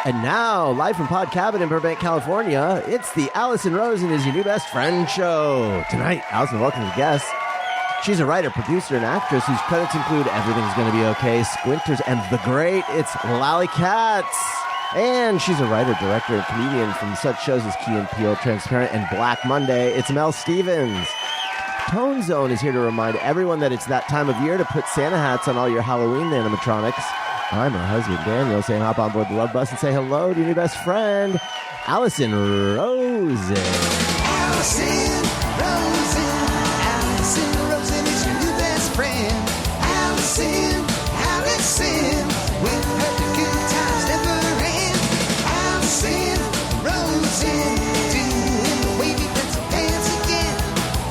And now, live from Pod Cabin in Burbank, California, it's the Allison Rosen is Your New Best Friend show. Tonight, Allison welcomes a guest. She's a writer, producer, and actress whose credits include Everything's Gonna Be Okay, Squinters, and The Great. It's Lally Katz. And she's a writer, director, and comedian from such shows as Key and Peele, Transparent, and Black Monday. It's Mel Stevens. Tone Zone is here to remind everyone that it's that time of year to put Santa hats on all your Halloween animatronics. I'm her husband, Daniel, saying hop on board the Love Bus and say hello to your new best friend, Allison Rosen. Allison Rosen. Allison Rosen is your new best friend. Allison, with her good times never end. Allison Rosen, doing the wavy pencil dance again.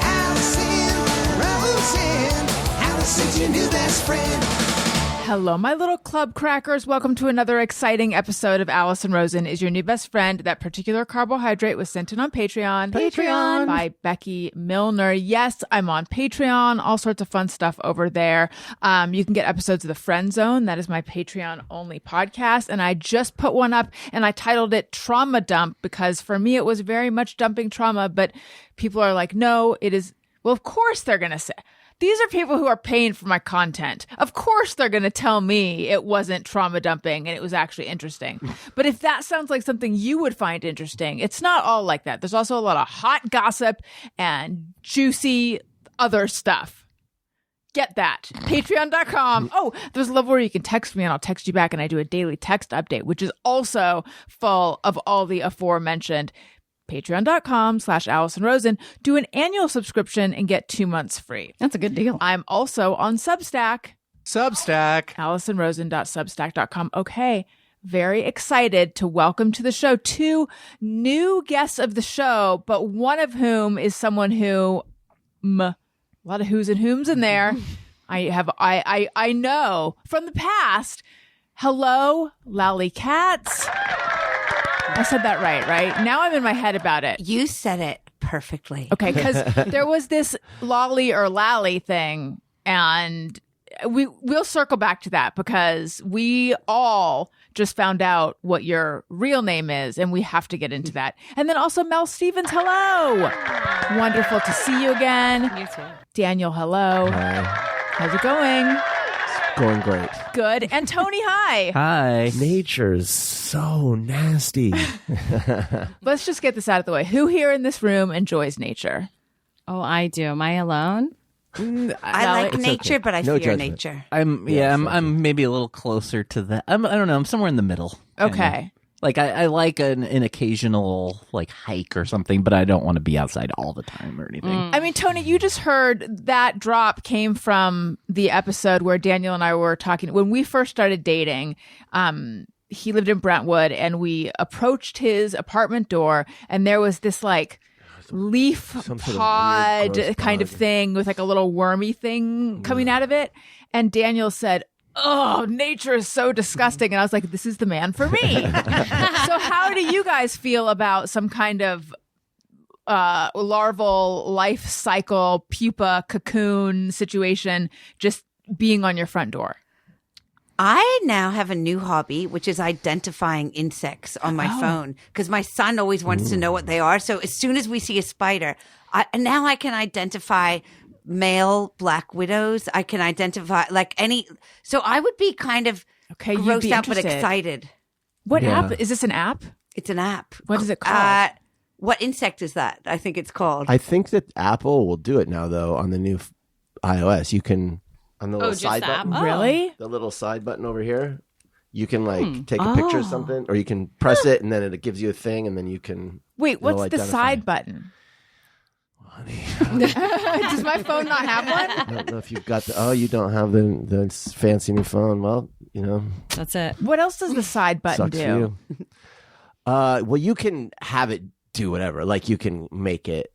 Allison Rosen. Allison's your new best friend. Hello, my little club crackers. Welcome to another exciting episode of Allison Rosen is Your New Best Friend. That particular carbohydrate was sent in on Patreon. Patreon. By Becky Milner. Yes, I'm on Patreon. All sorts of fun stuff over there. You can get episodes of The Friend Zone. That is my Patreon-only podcast. And I just put one up and I titled it Trauma Dump because for me it was very much dumping trauma. But people are like, no, it is. Well, of course they're going to say. These are people who are paying for my content. Of course they're going to tell me it wasn't trauma dumping and it was actually interesting. But if that sounds like something you would find interesting, it's not all like that. There's also a lot of hot gossip and juicy other stuff. Get that. Patreon.com. Oh, there's a level where you can text me and I'll text you back and I do a daily text update, which is also full of all the aforementioned. Patreon.com/Allison Rosen. Do an annual subscription and get 2 months free. That's a good deal. I'm also on Substack. AllisonRosen.substack.com. Okay. Very excited to welcome to the show 2 new guests of the show, but one of whom is someone who, a lot of who's and whom's in there. I know from the past. Hello, Lally Katz. I said that right? Now I'm in my head about it. You said it perfectly. Okay, because there was this Lolly or Lally thing, and we'll circle back to that because we all just found out what your real name is, and we have to get into that. And then also Mel Stevens, hello. Wonderful to see you again. You too. Daniel, hello. Hi. How's it going? Going great. Good. And Tony, hi. Hi. Nature's so nasty. Let's just get this out of the way. Who here in this room enjoys nature? Oh, I do. Am I alone? I like nature, okay. but I No fear judgment. nature. I'm maybe a little closer to that. I don't know. I'm somewhere in the middle. Okay. Kinda. Like I like an occasional like hike or something, but I don't want to be outside all the time or anything. I mean, Tony, you just heard that drop came from the episode where Daniel and I were talking. When we first started dating, he lived in Brentwood and we approached his apartment door and there was this like leaf Some sort of pod weird, gross kind of bug. thing with like a little wormy thing coming out of it. And Daniel said, oh, nature is so disgusting. And I was like, this is the man for me. So how do you guys feel about some kind of larval life cycle, pupa, cocoon situation just being on your front door? I now have a new hobby, which is identifying insects on my phone because my son always wants to know what they are. So as soon as we see a spider, now I can identify male black widows. I can identify like any. So I would be kind of Okay, you'd grossed be out but interested. excited. What Yeah. app? Is this an app? It's an app. What is it called? What insect is that? I think it's called. I think that Apple will do it now, though, on the new iOS. You can, on the little just side the button, app? Oh. Really? the little side button over here, you can like take a picture of something, or you can press it, and then it gives you a thing, and then you can. Wait, it'll what's the identify. side button? Does my phone not have one? I don't know if you've got the. Oh, you don't have the fancy new phone. Well, That's it. What else does the side button sucks do? for you. Well, you can have it do whatever. Like you can make it.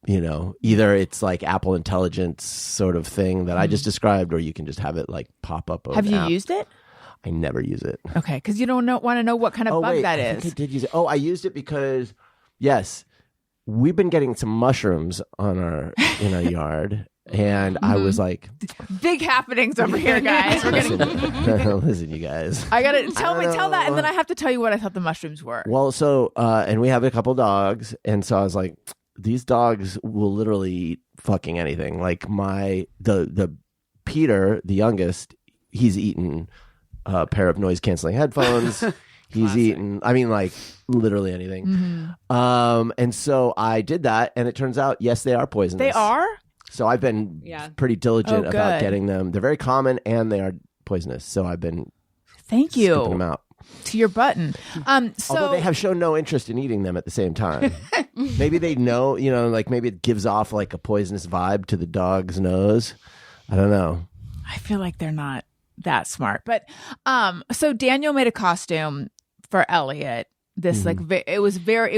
Either it's like Apple Intelligence sort of thing that I just described, or you can just have it like pop up. Have you used it? I never use it. Okay, because you don't want to know what kind of bug that I is. think I did use it. Oh, I used it because, yes, we've been getting some mushrooms in our yard, And I was like, Big happenings over here, guys. We're gonna. listen, you guys. I gotta tell that, and then I have to tell you what I thought the mushrooms were. Well, so and we have a couple dogs, and so I was like, these dogs will literally eat fucking anything. Like the Peter, the youngest, he's eaten a pair of noise canceling headphones. He's eaten, I mean, like literally anything. Mm-hmm. And so I did that, and it turns out, yes, they are poisonous. They are? So I've been pretty diligent Oh, about good. getting them. They're very common, and they are poisonous. So I've been Thank scooping them you. out. To your button. So Although they have shown no interest in eating them at the same time. Maybe they know, like maybe it gives off like a poisonous vibe to the dog's nose. I don't know. I feel like they're not that smart. But so Daniel made a costume for Elliot. This it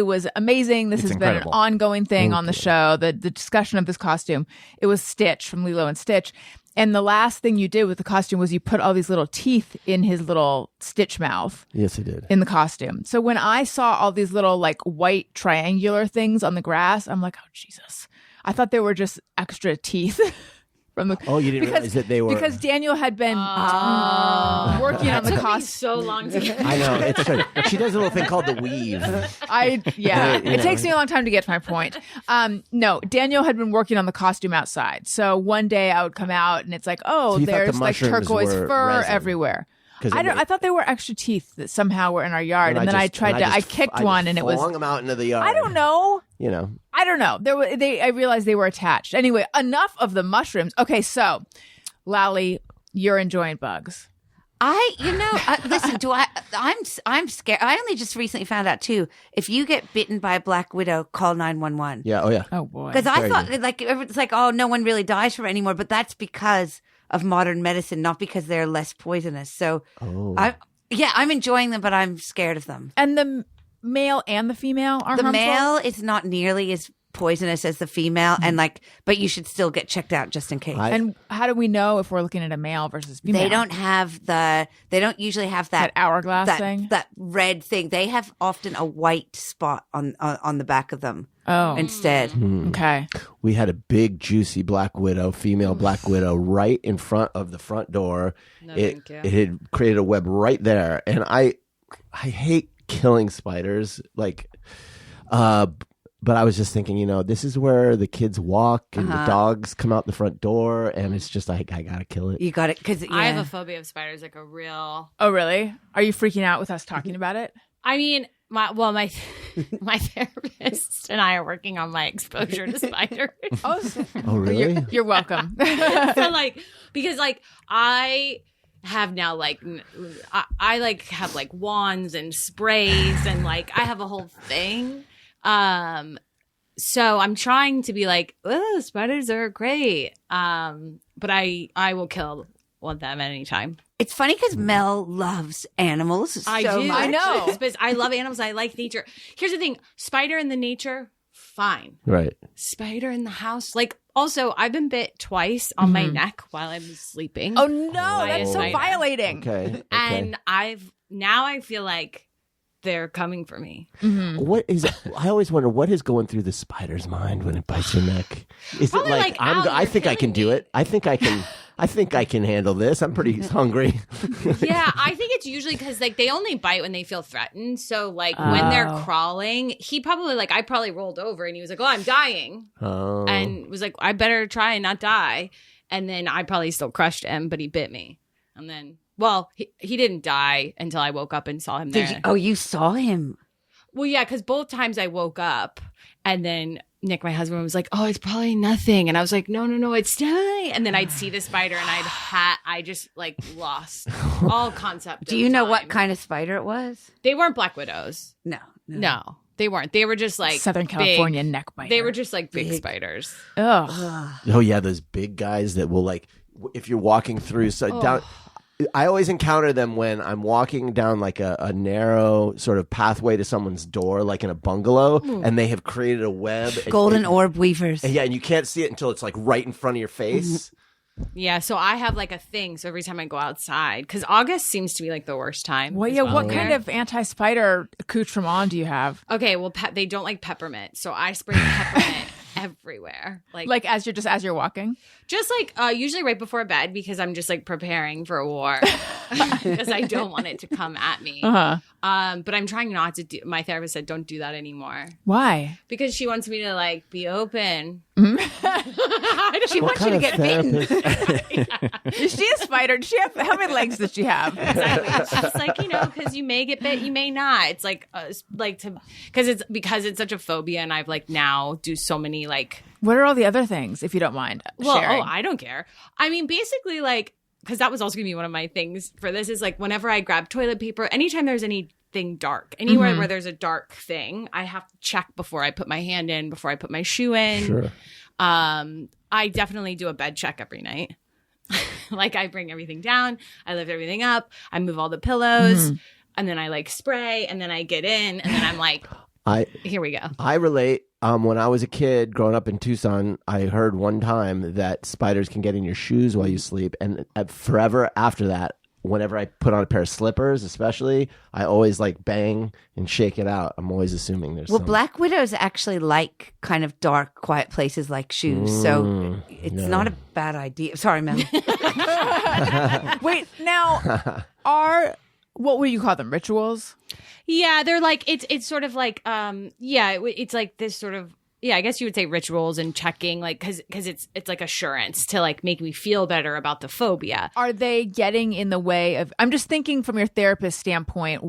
was amazing. This It's has incredible. been an ongoing thing on the show. The discussion of this costume. It was Stitch from Lilo and Stitch. And the last thing you did with the costume was you put all these little teeth in his little Stitch mouth Yes, he did. in the costume. So when I saw all these little like white triangular things on the grass, I'm like, oh Jesus. I thought they were just extra teeth. From the, Oh, you didn't realize that they were. because Daniel had been working on the costume. So long to get. I know. It's true. She does a little thing called the weave. It takes me a long time to get to my point. No, Daniel had been working on the costume outside. So one day I would come out and it's like, oh, So you thought the there's like mushrooms turquoise were fur resin. everywhere. 'Cause I thought they were extra teeth that somehow were in our yard, and then I just kicked one, and it was. flung them out into the yard. I don't know. I don't know. I realized they were attached. Anyway, enough of the mushrooms. Okay, so Lally, you're enjoying bugs. Listen, I'm scared. I only just recently found out too. If you get bitten by a black widow, call 911. Yeah. Oh yeah. Oh boy. Because I Very thought good. like it's like, oh, no one really dies from it anymore, but that's because of modern medicine, not because they're less poisonous. So I'm enjoying them, but I'm scared of them. And the male and the female are The harmful? male is not nearly as poisonous as the female, and but you should still get checked out just in case. And how do we know if we're looking at a male versus female? They don't usually have that hourglass thing. that red thing. They have often a white spot on the back of them. Oh, Instead. okay. We had a big, juicy black widow, female black widow, right in front of the front door. thank you. It had created a web right there, and I hate killing spiders. Like, but I was just thinking, this is where the kids walk and the dogs come out the front door, and it's just like I gotta kill it. You got it because I have a phobia of spiders, like a real. Oh, really? Are you freaking out with us talking about it? I mean, my therapist and I are working on my exposure to spiders. Oh, really? You're welcome. So because I have now I have wands and sprays and I have a whole thing. So I'm trying to be like, oh, spiders are great. But I will kill one of them at any time. It's funny because Mel loves animals so I do. much. I know. Because I love animals. I like nature. Here's the thing. Spider in the nature, fine. Right. Spider in the house. Also, I've been bit twice on my neck while I was sleeping. Oh, no. By That's a so spider. violating. Okay. And I feel like they're coming for me. What is? I always wonder what is going through the spider's mind when it bites your neck. Is Probably it like Al, I you're think I can killing do me. it. I think I can. I think I can handle this. I'm pretty hungry. Yeah, I think it's usually because they only bite when they feel threatened. So when they're crawling, he probably I probably rolled over and he was like, "Oh, I'm dying," Oh. and was like, "I better try and not die." And then I probably still crushed him, but he bit me. And then, well, he didn't die until I woke up and saw him there. You saw him? Well, yeah, because both times I woke up and then Nick, my husband, was like, "Oh, it's probably nothing," and I was like, "No, it's dying." And then I'd see the spider, and I just lost all concept. Do of you know time. what kind of spider it was? They weren't black widows. No. They weren't. They were just Southern big- California neck biter. They were just big spiders. Ugh. Oh yeah, those big guys that will if you're walking through down. I always encounter them when I'm walking down a narrow sort of pathway to someone's door, like in a bungalow, and they have created a web. Golden orb weavers. And and you can't see it until it's right in front of your face. Yeah, so I have a thing. So every time I go outside, because August seems to be the worst time. Well, as yeah. well What here. kind of anti-spider accoutrement do you have? Okay, well, they don't like peppermint, so I spray peppermint everywhere. Like as you're walking. Just like usually right before bed because I'm just like preparing for a war because I don't want it to come at me. Uh-huh. But I'm trying not to do. My therapist said don't do that anymore Why? because she wants me to like be open. She wants you to get bitten. Yeah. Is she a spider? Does she have how many legs does she have? Exactly. It's just like, because you may get bit, you may not. It's like because it's such a phobia, and I've like now do so many like. What are all the other things, if you don't mind sharing? I don't care. I mean, basically, like, because that was also gonna be one of my things for this is like whenever I grab toilet paper, anytime there's anything dark, anywhere where there's a dark thing, I have to check before I put my hand in, before I put my shoe in. Sure. I definitely do a bed check every night. Like I bring everything down, I lift everything up, I move all the pillows, and then I like spray, and then I get in, and then I'm like, here we go. I relate. When I was a kid growing up in Tucson, I heard one time that spiders can get in your shoes while you sleep, and forever after that, whenever I put on a pair of slippers, especially, I always like bang and shake it out. I'm always assuming there's Well, some... black widows actually like kind of dark, quiet places like shoes, so it's not a bad idea. Sorry, Mel. Wait, now what would you call them? Rituals? Yeah, they're like it's sort of like it's like this sort of I guess you would say rituals and checking like because it's like assurance to like make me feel better about the phobia. Are they getting in the way of? I'm just thinking from your therapist standpoint.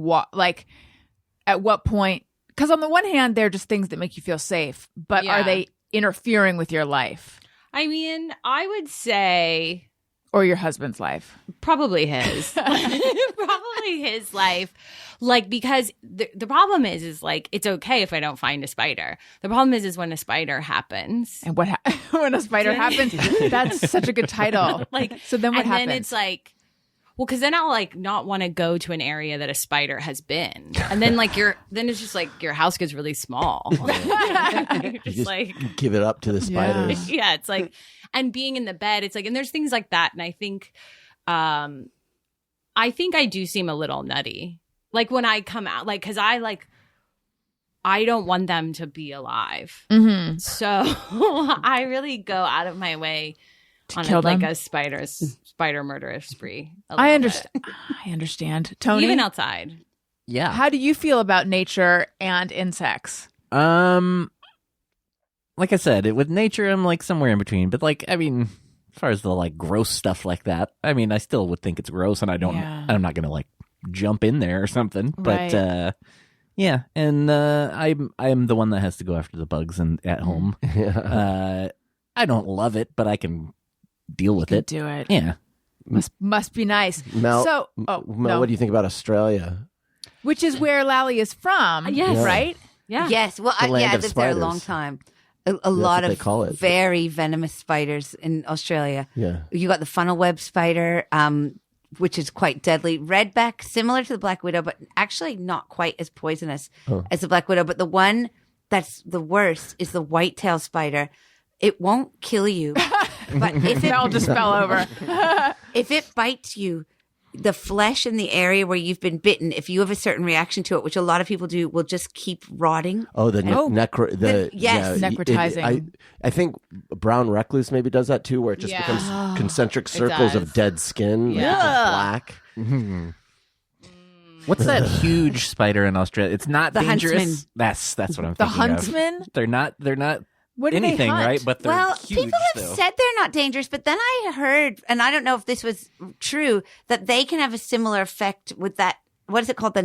At what point? Because on the one hand, they're just things that make you feel safe, but are they interfering with your life? I mean, I would say. Or your husband's life. Probably his. Probably his life. Like, because the problem is like, it's okay if I don't find a spider. The problem is when a spider happens. And when a spider happens, that's such a good title. Like, so then what happens? And then it's like, well, because then I'll like not want to go to an area that a spider has been. And then like then it's just like your house gets really small. You just give it up to the spiders. Yeah, it's like, and being in the bed, it's like, and there's things like that. And I think I do seem a little nutty. Like when I come out, like, because I don't want them to be alive. Mm-hmm. So I really go out of my way to kill them. Like a spider murder spree. I understand. I understand. Tony? Even outside. Yeah. How do you feel about nature and insects? Like I said, with nature, I'm like somewhere in between. But like, I mean, as far as the like gross stuff like that, I mean, I still would think it's gross, and I'm not gonna like jump in there or something. But yeah, and I am the one that has to go after the bugs and at home. I don't love it, but I can deal with it. Do it. Yeah, must be nice. Mel, what do you think about Australia? Which is where Lally is from. Yes. Right? Yeah. Yes. Well, I lived there a long time. A lot of very venomous spiders in Australia. Yeah. You got the funnel web spider, which is quite deadly. Redback, similar to the black widow, but actually not quite as poisonous as the black widow. But the one that's the worst is the whitetail spider. It won't kill you, but if Mel just fell over. If it bites you, the flesh in the area where you've been bitten, if you have a certain reaction to it, which a lot of people do, will just keep rotting. Oh, yes, necrotizing. I think brown recluse maybe does that too, where it just becomes concentric circles of dead skin, like just black. Mm-hmm. What's that huge spider in Australia? It's not the dangerous. Huntsman. That's what I'm thinking. The huntsman? Of. They're not. What do anything, they hunt? right? But they're huge, people have though. said they're not dangerous, but then I heard, and I don't know if this was true, that they can have a similar effect with that. What is it called? The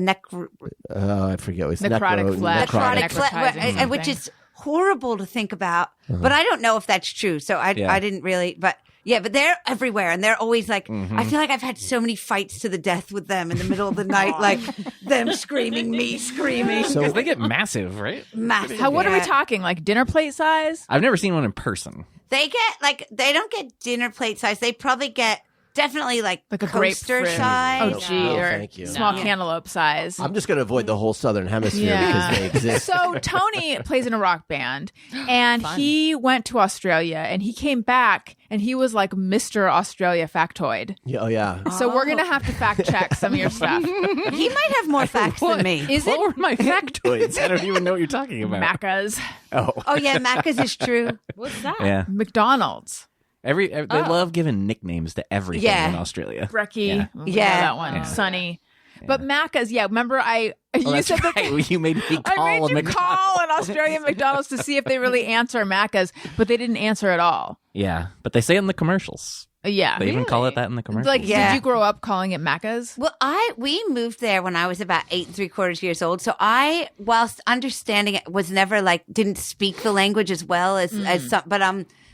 I forget. It's necrotic flesh. Necrotic flesh, which is horrible to think about. But I don't know if that's true. So I didn't really. But yeah, but they're everywhere, and they're always like. I feel like I've had so many fights to the death with them in the middle of the night, like them screaming, me screaming. Because they get massive, right? Massive. What are we talking? Like dinner plate size? I've never seen one in person. They get they don't get dinner plate size. They probably get definitely like Like a coaster grapefruit. size. Oh, gee. No, or thank you. small No. cantaloupe size. I'm just going to avoid the whole southern hemisphere because they exist. So Tony plays in a rock band, and he went to Australia, and he came back, and he was like Mr. Australia factoid. Yeah, oh, yeah. So we're gonna have to fact check some of your stuff. He might have more facts than me. Is What it were my factoids? I don't even know what you're talking about. Macca's, Oh yeah, Macca's is true. What's that? Yeah. McDonald's, They love giving nicknames to everything Yeah. in Australia. Brekkie, Yeah. Yeah. that one, Sunny. But Macca's, remember you That's said that right. You made me call I made a you McDonald's. call an Australian McDonald's to see if they really answer Macca's, but they didn't answer at all. Yeah, but they say it in the commercials. Yeah. They even call it that in the commercials. Like, Yeah. did you grow up calling it Macca's? Well, we moved there when I was about 8 3/4 years old. So I, whilst understanding it, was never like didn't speak the language as well as some. But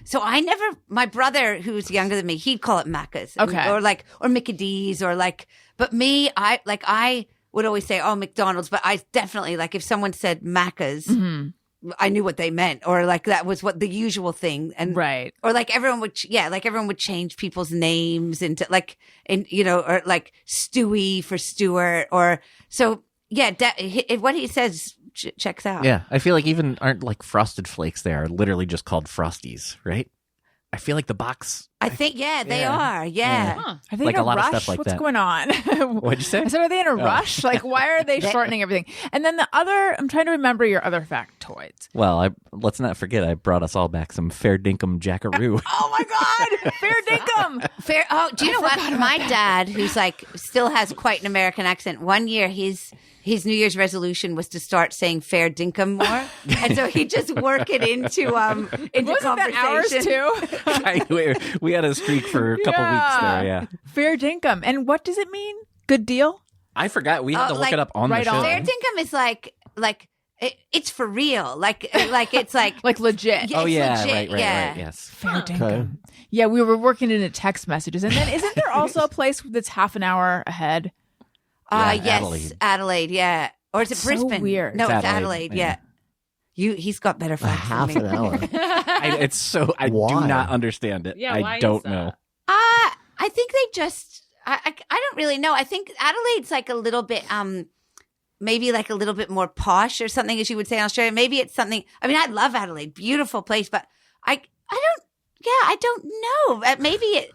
so I never. My brother, who's younger than me, he'd call it Macca's, Okay. or Mickey D's, or like. But me, I would always say, "Oh, McDonald's," but I definitely like if someone said Macca's. I knew what they meant, or like that was what the usual thing, and Right. or like everyone would change people's names into like, or like Stewie for Stewart, or so yeah. What he says checks out. Yeah, I feel like even aren't like Frosted Flakes. They are literally just called Frosties, right? I feel like the box. I think they Yeah. are. Yeah. Are they Like in a lot of rush? stuff like What's that. going on? What'd you say? I said, are they in a rush? Like, why are they shortening everything? And then I'm trying to remember your other factoids. Well, let's not forget I brought us all back some Fair Dinkum Jackaroo. Oh my God! Fair dinkum! Fair. Oh, do you know what? My dad, who's like still has quite an American accent. One year, his New Year's resolution was to start saying "fair dinkum" more, and so he just work it into Wasn't conversation. that ours too? we had a streak for a couple weeks there, yeah. Fair dinkum. And what does it mean? Good deal? I forgot. We had to look like, it up on right the show. on. Fair dinkum is like it's for real. Like it's like Like legit? Yeah, Oh, it's yeah, legit, right, yeah. yes. Fair dinkum. Yeah, we were working into text messages. And then isn't there also a place that's half an hour ahead? Yeah, Yes, Adelaide, yeah. Or is it So Brisbane? weird. No, It's it's Adelaide, Adelaide, yeah. He's got better A facts half than an me. hour. I Why? do not understand it. Yeah, why I is don't that? know. I think they just I don't really know. I think Adelaide's like a little bit maybe like a little bit more posh or something, as you would say in Australia. Maybe it's something. I mean, I love Adelaide, beautiful place, but I don't know. Maybe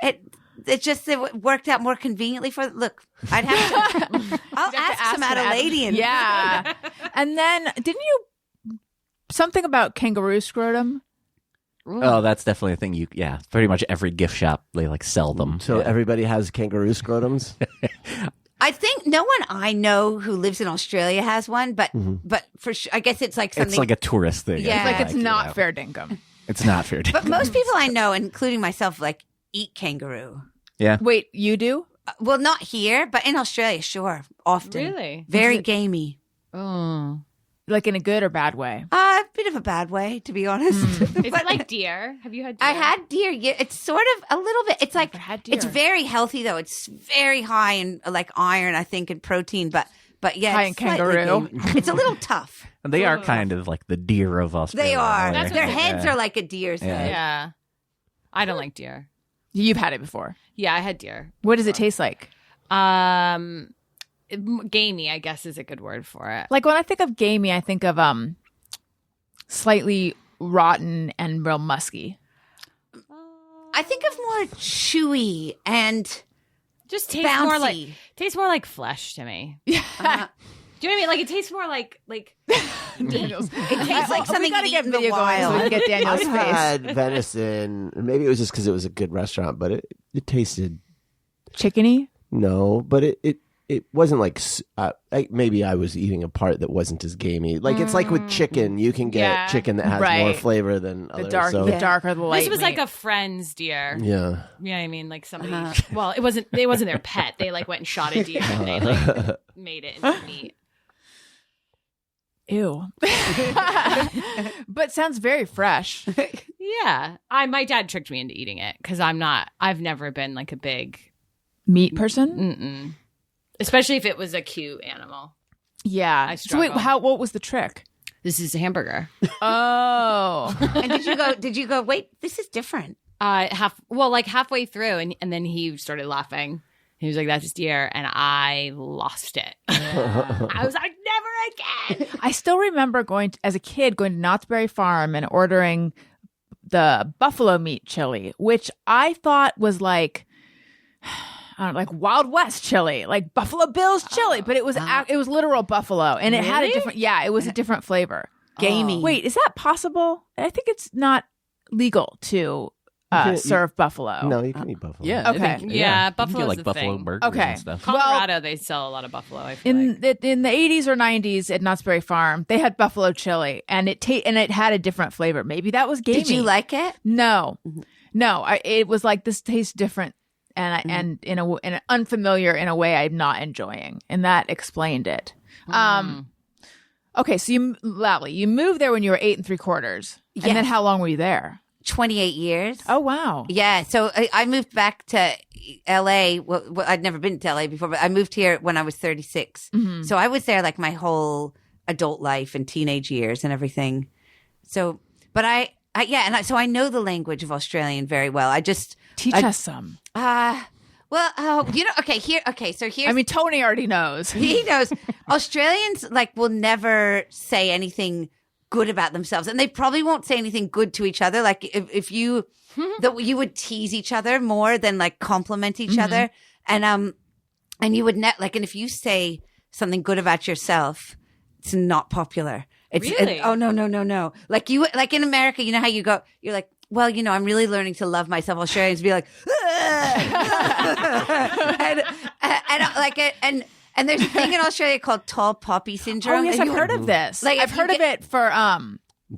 it just it worked out more conveniently for. Look, I'd have to. I'll ask some Adelaideans. Yeah. And then didn't you something about kangaroo scrotum? Oh, that's definitely a thing. Pretty much every gift shop, they like sell them. So Yeah. everybody has kangaroo scrotums? I think no one I know who lives in Australia has one, but for sure, I guess it's like something. It's like a tourist thing. Yeah. I Like feel it's you not know. fair dinkum. It's not fair. but most people I know, including myself, like eat kangaroo. Yeah. Wait, you do? Well, not here, but in Australia, sure, often. Really? Very gamey. Oh. Like in a good or bad way? A bit of a bad way, to be honest. Is it like deer? Have you had deer? I had deer. Yeah, it's sort of a little bit. It's like Never had deer. it's very healthy though. It's very high in like iron, I think, and protein. But yeah, High it's in slightly kangaroo. gamey. It's a little tough. And they are kind of like the deer of Australia. They are. in a way. Their heads are like a deer's Yeah. head. Yeah. I don't like deer. You've had it before. Yeah, I had deer. What does it taste like? Gamey, I guess, is a good word for it. Like when I think of gamey, I think of slightly rotten and real musky. I think of more chewy and Just tastes bouncy. more like flesh to me. Yeah. Do you know what I mean? Like it tastes more like Daniel's. It tastes like something we gotta you get eat in the video going so we wild. can get Daniel's I've face. had venison. Maybe it was just because it was a good restaurant, but it tasted Chickeny? no. But it wasn't like maybe I was eating a part that wasn't as gamey. Like it's like with chicken, you can get Yeah. chicken that has more Right. flavor than The others. dark, so, the darker the light. this was like meat. a friend's deer. yeah. You know what I mean? Like somebody. Well, it wasn't their pet. They like went and shot a deer and they like made it into meat. Ew. But sounds very fresh. Yeah, my dad tricked me into eating it because I've never been like a big, Meat person? especially if it was a cute animal. Yeah. I So wait, struggle. what was the trick? This is a hamburger. Oh. And did you go? Wait, this is different. Halfway through, and then he started laughing. He was like, "That's deer," and I lost it. I was like, "Never again!" I still remember as a kid going to Knott's Berry Farm and ordering the buffalo meat chili, which I thought was like, I don't know, like Wild West chili, like Buffalo Bill's chili, but it was literal buffalo, and it had a different. Yeah, it was a different flavor. Gamey. Wait, is that possible? I think it's not legal to serve buffalo. No, you can eat buffalo. Yeah. Okay. I think, Yeah, you can buffalo's get, like the buffalo thing. burgers Okay. and stuff. Colorado, they sell a lot of buffalo. I feel In like. the 80s or 90s at Knott's Berry Farm, they had buffalo chili, and it had a different flavor. Maybe that was gamey. Did you like it? No, it was like, this tastes different, and in an unfamiliar in a way I'm not enjoying, and that explained it. Okay, so Lally, you moved there when you were 8 3/4, Yes. and then how long were you there? 28 years. Oh wow, Yeah, so I moved back to LA. Well, I'd never been to LA before, but I moved here when I was 36. So I was there like my whole adult life and teenage years and everything. So, but so I know the language of Australian very well. teach us some. So here's. I mean, Tony already knows. He knows Australians will never say anything good about themselves, and they probably won't say anything good to each other. Like if you you would tease each other more than compliment each other, and you would and if you say something good about yourself, it's not popular. It's Really? No. Like in America, you know how you go, you're like, well, I'm really learning to love myself. Australians be like, and there's a thing in Australia called tall poppy syndrome. Oh yes, and I've heard of this. Like, I've if you heard of it for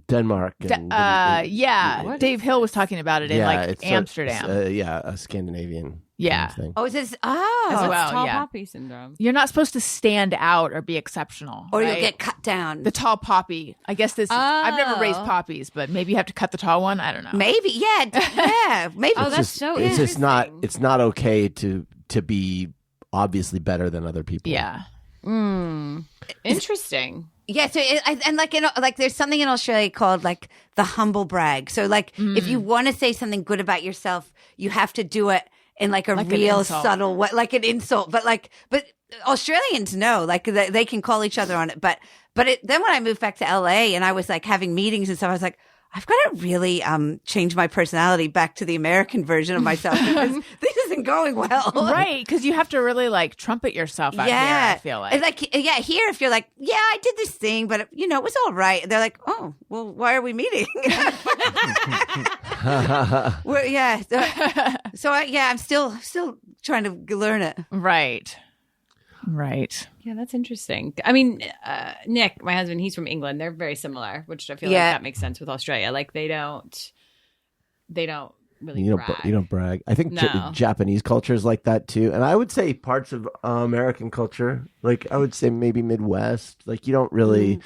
Denmark. And Dave Hill was talking about it in it's Amsterdam. a Scandinavian Yeah. thing. Oh, is this? As Oh, well, tall yeah. poppy syndrome. You're not supposed to stand out or be exceptional, or right? you'll get cut down. the tall poppy. I guess this. I've never raised Oh. poppies, but maybe you have to cut the tall one. I don't know. Maybe, yeah, maybe. Oh, It's that's just, so it's just not. interesting. It's not okay to be obviously better than other people. Yeah. Interesting. Yeah, so there's something in Australia called the humble brag. So if you want to say something good about yourself, you have to do it in a an real insult. subtle way, like an insult. But Australians know, they can call each other on it. But then when I moved back to LA and I was having meetings and stuff, I was like, I've got to really change my personality back to the American version of myself because this isn't going well. Right, because you have to really trumpet yourself out here. I feel like. And here, if you're I did this thing, but it was all right. They're like, oh, well, why are we meeting? I'm still trying to learn it. Right. Yeah, that's interesting. I mean, Nick, my husband, he's from England. They're very similar, which I feel Yeah. like that makes sense with Australia. They don't really You brag. don't brag. I think No. Japanese culture is like that too, and I would say parts of American culture, I would say maybe Midwest. You don't really.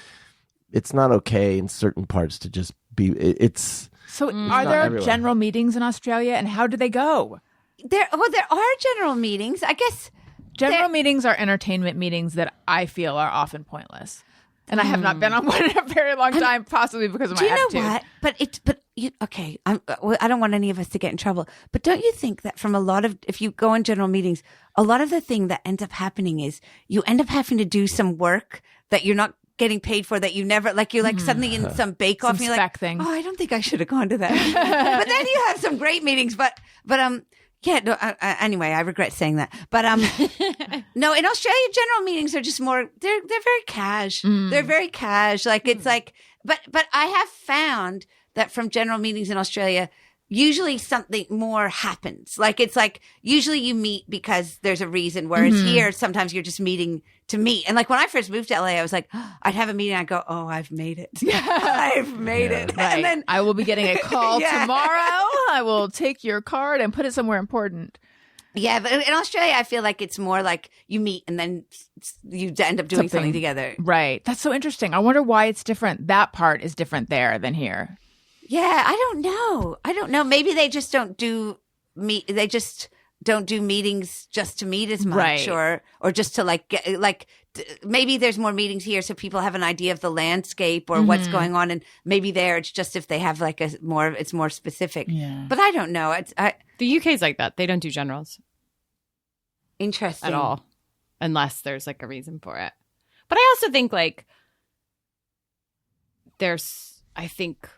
It's not okay in certain parts to just be. It's So, are not there everywhere. general meetings in Australia, and how do they go? There are general meetings, I guess. General meetings are entertainment meetings that I feel are often pointless. And I have not been on one in a very long time, possibly because of my Do you know attitude. what? Okay. I don't want any of us to get in trouble. But don't you think that from if you go in general meetings, a lot of the thing that ends up happening is you end up having to do some work that you're not getting paid for, that you never you're suddenly in some bake off Some and you're spec thing. oh, I don't think I should have gone to that. But then you have some great meetings. But yeah, no, anyway, I regret saying that. But no, in Australia, general meetings are just more, they're very cash. They're very cash. It's but I have found that from general meetings in Australia, usually something more happens. Usually you meet because there's a reason. Whereas here, sometimes you're just meeting to meet. And when I first moved to LA, I was I'd have a meeting. I'd go, oh, I've made it. I've made it. Right. And then I will be getting a call Yeah. tomorrow. I will take your card and put it somewhere important. yeah, but in Australia, I feel like it's more you meet and then you end up doing something together. Right. That's so interesting. I wonder why it's different. That part is different there than here. Yeah, I don't know. Maybe they just don't do meet. They just don't do meetings just to meet as much, Right. or just to maybe there's more meetings here so people have an idea of the landscape or what's going on, and maybe there it's just if they have like it's more specific. Yeah. But I don't know. The UK's like that. They don't do generals Interesting at all unless there's like a reason for it. But I also think like I think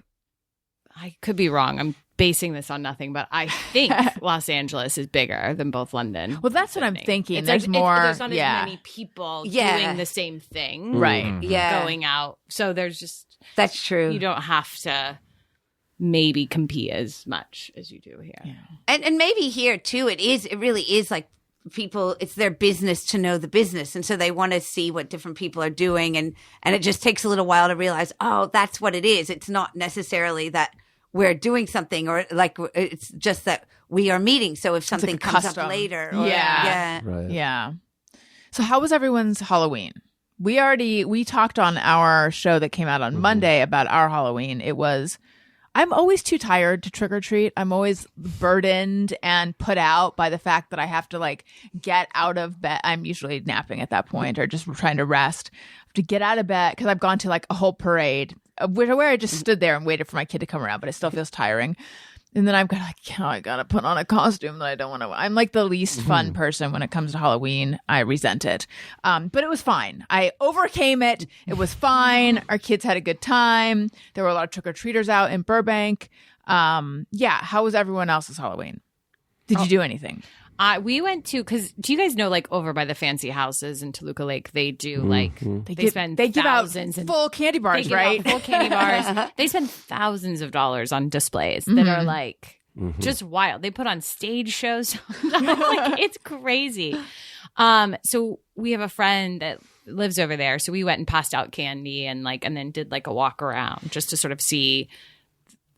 I could be wrong. I'm basing this on nothing, but I think Los Angeles is bigger than both London. Well, that's what I'm thinking. It's There's like, more. there's not yeah. as many people Yeah. doing the same thing, Right. Yeah, going out. So there's just that's true. you don't have to maybe compete as much as you do here. Yeah. And maybe here too, it really is like people, it's their business to know the business. And so they want to see what different people are doing. And it just takes a little while to realize, oh, that's what it is. It's not necessarily that we're doing something, or like it's just that we are meeting. So if something like a comes custom. up later, Yeah. Right. Yeah. So how was everyone's Halloween? We talked on our show that came out on Monday about our Halloween. I'm always too tired to trick or treat. I'm always burdened and put out by the fact that I have to like get out of bed. I'm usually napping at that point or just trying to rest. I have to get out of bed because I've gone to like a whole parade where I just stood there and waited for my kid to come around, but it still feels tiring. And then I'm kind of like, I gotta put on a costume that I don't want to. I'm like the least fun person when it comes to Halloween. I resent it. But it was fine. I overcame it. It was fine. Our kids had a good time. There were a lot of trick-or-treaters out in Burbank. Yeah. How was everyone else's Halloween? Did you do anything? We went to, because do you guys know, like over by the fancy houses in Toluca Lake, they do like They give out full candy bars, right? Full candy bars. They spend thousands of dollars on displays that are like just wild. They put on stage shows. Like, it's crazy. So we have a friend that lives over there, so we went and passed out candy and then did like a walk around just to sort of see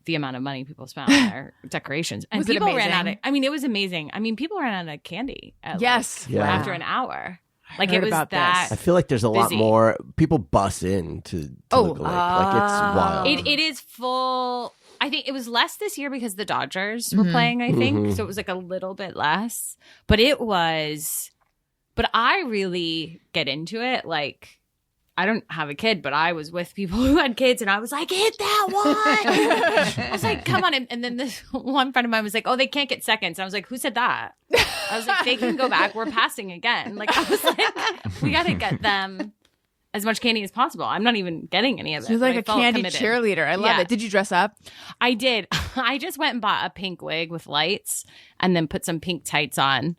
the amount of money people spent on their decorations. And Was it people ran amazing? out of, it was amazing. I mean, people ran out of candy at Yes. Yeah. after an hour. Like heard it was about that I feel like there's a lot busy. more people bus in to Toluca Lake. Like it's wild. It is full. I think it was less this year because the Dodgers were playing, I think. So it was like a little bit less. But but I really get into it. Like, I don't have a kid, but I was with people who had kids, and I was like, hit that one. I was like, come on. And then this one friend of mine was like, oh, they can't get seconds. And I was like, who said that? I was like, they can go back. We're passing again. Like, I was like, we got to get them as much candy as possible. I'm not even getting any of it. She was like but I a felt candy committed. cheerleader. I love Yeah. it. Did you dress up? I did. I just went and bought a pink wig with lights and then put some pink tights on.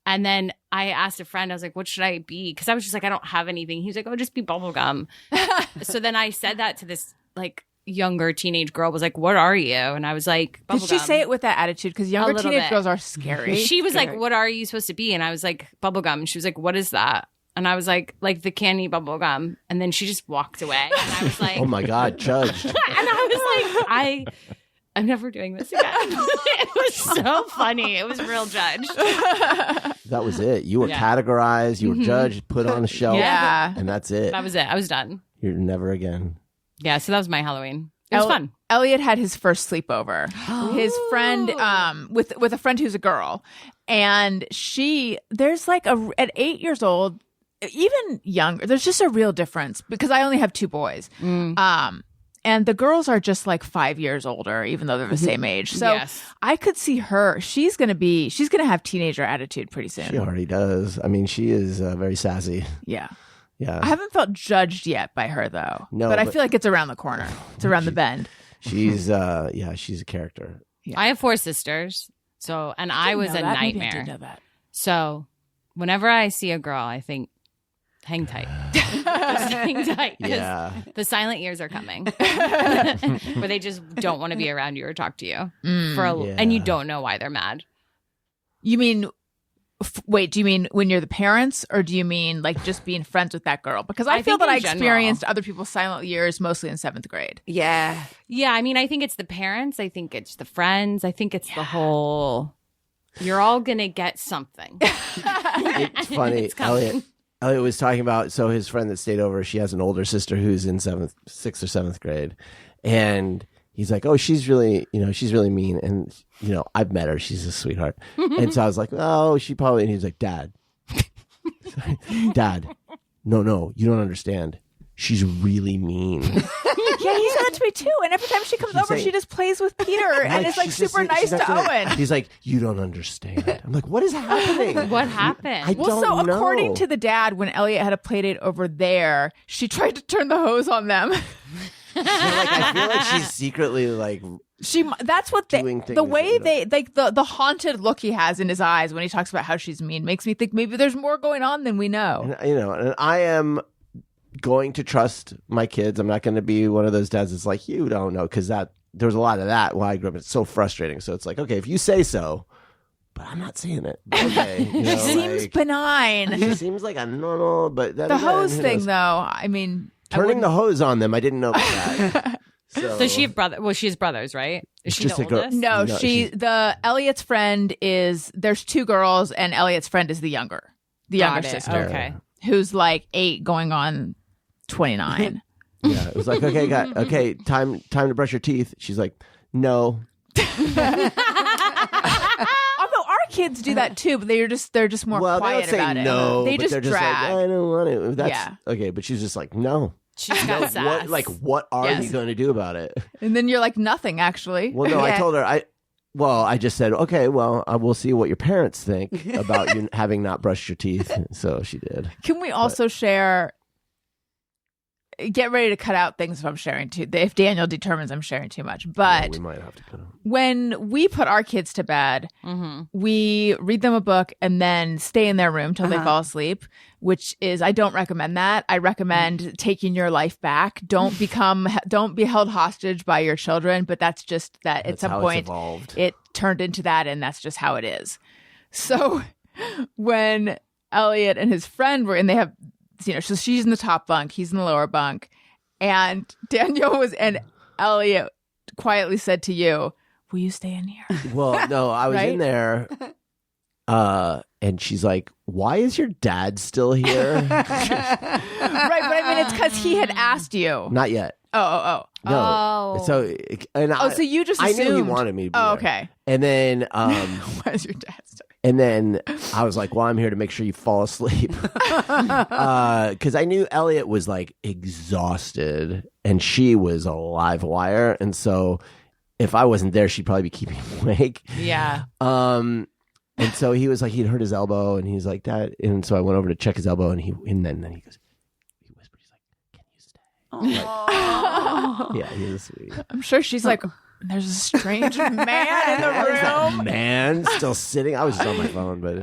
And then I asked a friend, I was like, what should I be? Because I was just like, I don't have anything. He was like, oh, just be bubblegum. So then I said that to this like younger teenage girl, was like, what are you? And I was like, bubblegum. Did she say it with that attitude? Because younger little teenage bit. girls are scary. She was like, what are you supposed to be? And I was like, bubblegum. And she was like, what is that? And I was like the candy bubblegum. And then she just walked away. And I was like, Oh my God, judged. and I was like, I'm never doing this again. It was so funny. It was real judged. That was it. You were Yeah. categorized, you were judged, put on a shelf, Yeah. and that's it. That was it. I was done. You're never again. Yeah, so that was my Halloween. It was fun. Elliot had his first sleepover. His friend, with a friend who's a girl, and there's like at 8 years old, even younger. There's just a real difference because I only have two boys. And the girls are just like 5 years older, even though they're the same age. So Yes. I could see her. She's gonna have teenager attitude pretty soon. She already does. I mean, she is very sassy. Yeah. Yeah. I haven't felt judged yet by her though. No, but I but- feel like it's around the corner. It's around the bend. She's she's a character. I have 4 sisters. So, and I was a Maybe I nightmare. did know that. So, whenever I see a girl, I think, hang tight. Just hang tight. 'Cause Yeah. the silent years are coming. Where they just don't want to be around you or talk to you. And you don't know why they're mad. You mean, wait, do you mean when you're the parents or do you mean like just being friends with that girl? Because I feel think that I in general. experienced other people's silent years mostly in 7th grade. Yeah. Yeah, I mean, I think it's the parents. I think it's the friends. I think it's the whole, you're all going to get something. It's funny. It's coming. Elliot was talking about, so his friend that stayed over, she has an older sister who's in 6th or 7th grade. And he's like, oh, she's really mean. And, I've met her. She's a sweetheart. And so I was like, oh, she probably, and he's like, Dad, no, you don't understand. She's really mean. Yeah, he said that to me too. And every time she comes over, she just plays with Peter and is like super nice to Owen. He's like, you don't understand. I'm like, what is happening? What happened? I don't know. According to the dad, when Elliot had a play date over there, she tried to turn the hose on them. I feel like she's secretly like that's what doing things the way that, they like the haunted look he has in his eyes when he talks about how she's mean makes me think maybe there's more going on than we know. And I am going to trust my kids. I'm not going to be one of those dads that's like, you don't know, because there was a lot of that when I grew up. It's so frustrating. So it's like, okay, if you say so, but I'm not saying it. Okay, she seems benign. She seems like a normal, but the hose thing, though. I mean, turning the hose on them, I didn't know about that. So she have brother. Well, she has brothers, right? Is she Just the a girl. oldest? No, she's Elliot's friend is. There's 2 girls, and Elliot's friend is the younger sister, Okay. who's like 8, going on 29. Yeah, it was like, okay, time to brush your teeth. She's like, no. Although our kids do that too, but they're just more Well, quiet they don't say about no, it. They but just they're drag. like, I don't want to. That's Yeah. okay, but she's just like, no. She's got sass. What are Yes. you going to do about it? And then you're like, nothing, actually. Well, no, I told her, I just said, okay, well, I will see what your parents think about you having not brushed your teeth. So she did. Can we also share? Get ready to cut out things if I'm sharing too. If Daniel determines I'm sharing too much, but we might have to cut them. when we put our kids to bed, we read them a book and then stay in their room till they fall asleep, which is, I don't recommend that. I recommend taking your life back. Don't be held hostage by your children, but that's just that at some point it turned into that, and that's just how it is. So when Elliot and his friend were in, they have, so she's in the top bunk, he's in the lower bunk, and Daniel and Elliot quietly said to you, will you stay in here? Well, no, I was Right? in there, and she's like, why is your dad still here? Right, but I mean, it's because he had asked you. Not yet. Oh. No. So, So you just I assumed. knew he wanted me to be there. Okay. And then, Why is your dad still? and then I was like, well, I'm here to make sure you fall asleep. Because I knew Elliot was like exhausted and she was a live wire. And so if I wasn't there, she'd probably be keeping him awake. Yeah. And so he was like, he'd hurt his elbow and he's like that. And so I went over to check his elbow and then he goes, he whispered, he's like, can you stay? Oh. Yeah, he was sweet. I'm sure she's like, there's a strange man in the Why is that room. man still sitting? I was just on my phone, but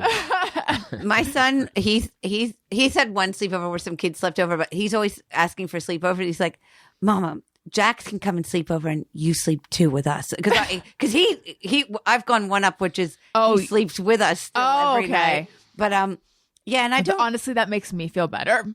My son, he's had one sleepover where some kids slept over, but he's always asking for sleepover. He's like, Mama, Jax can come and sleep over, and you sleep too with us. Because I've gone one up, which is he sleeps with us still every night. But yeah, and I don't honestly, that makes me feel better.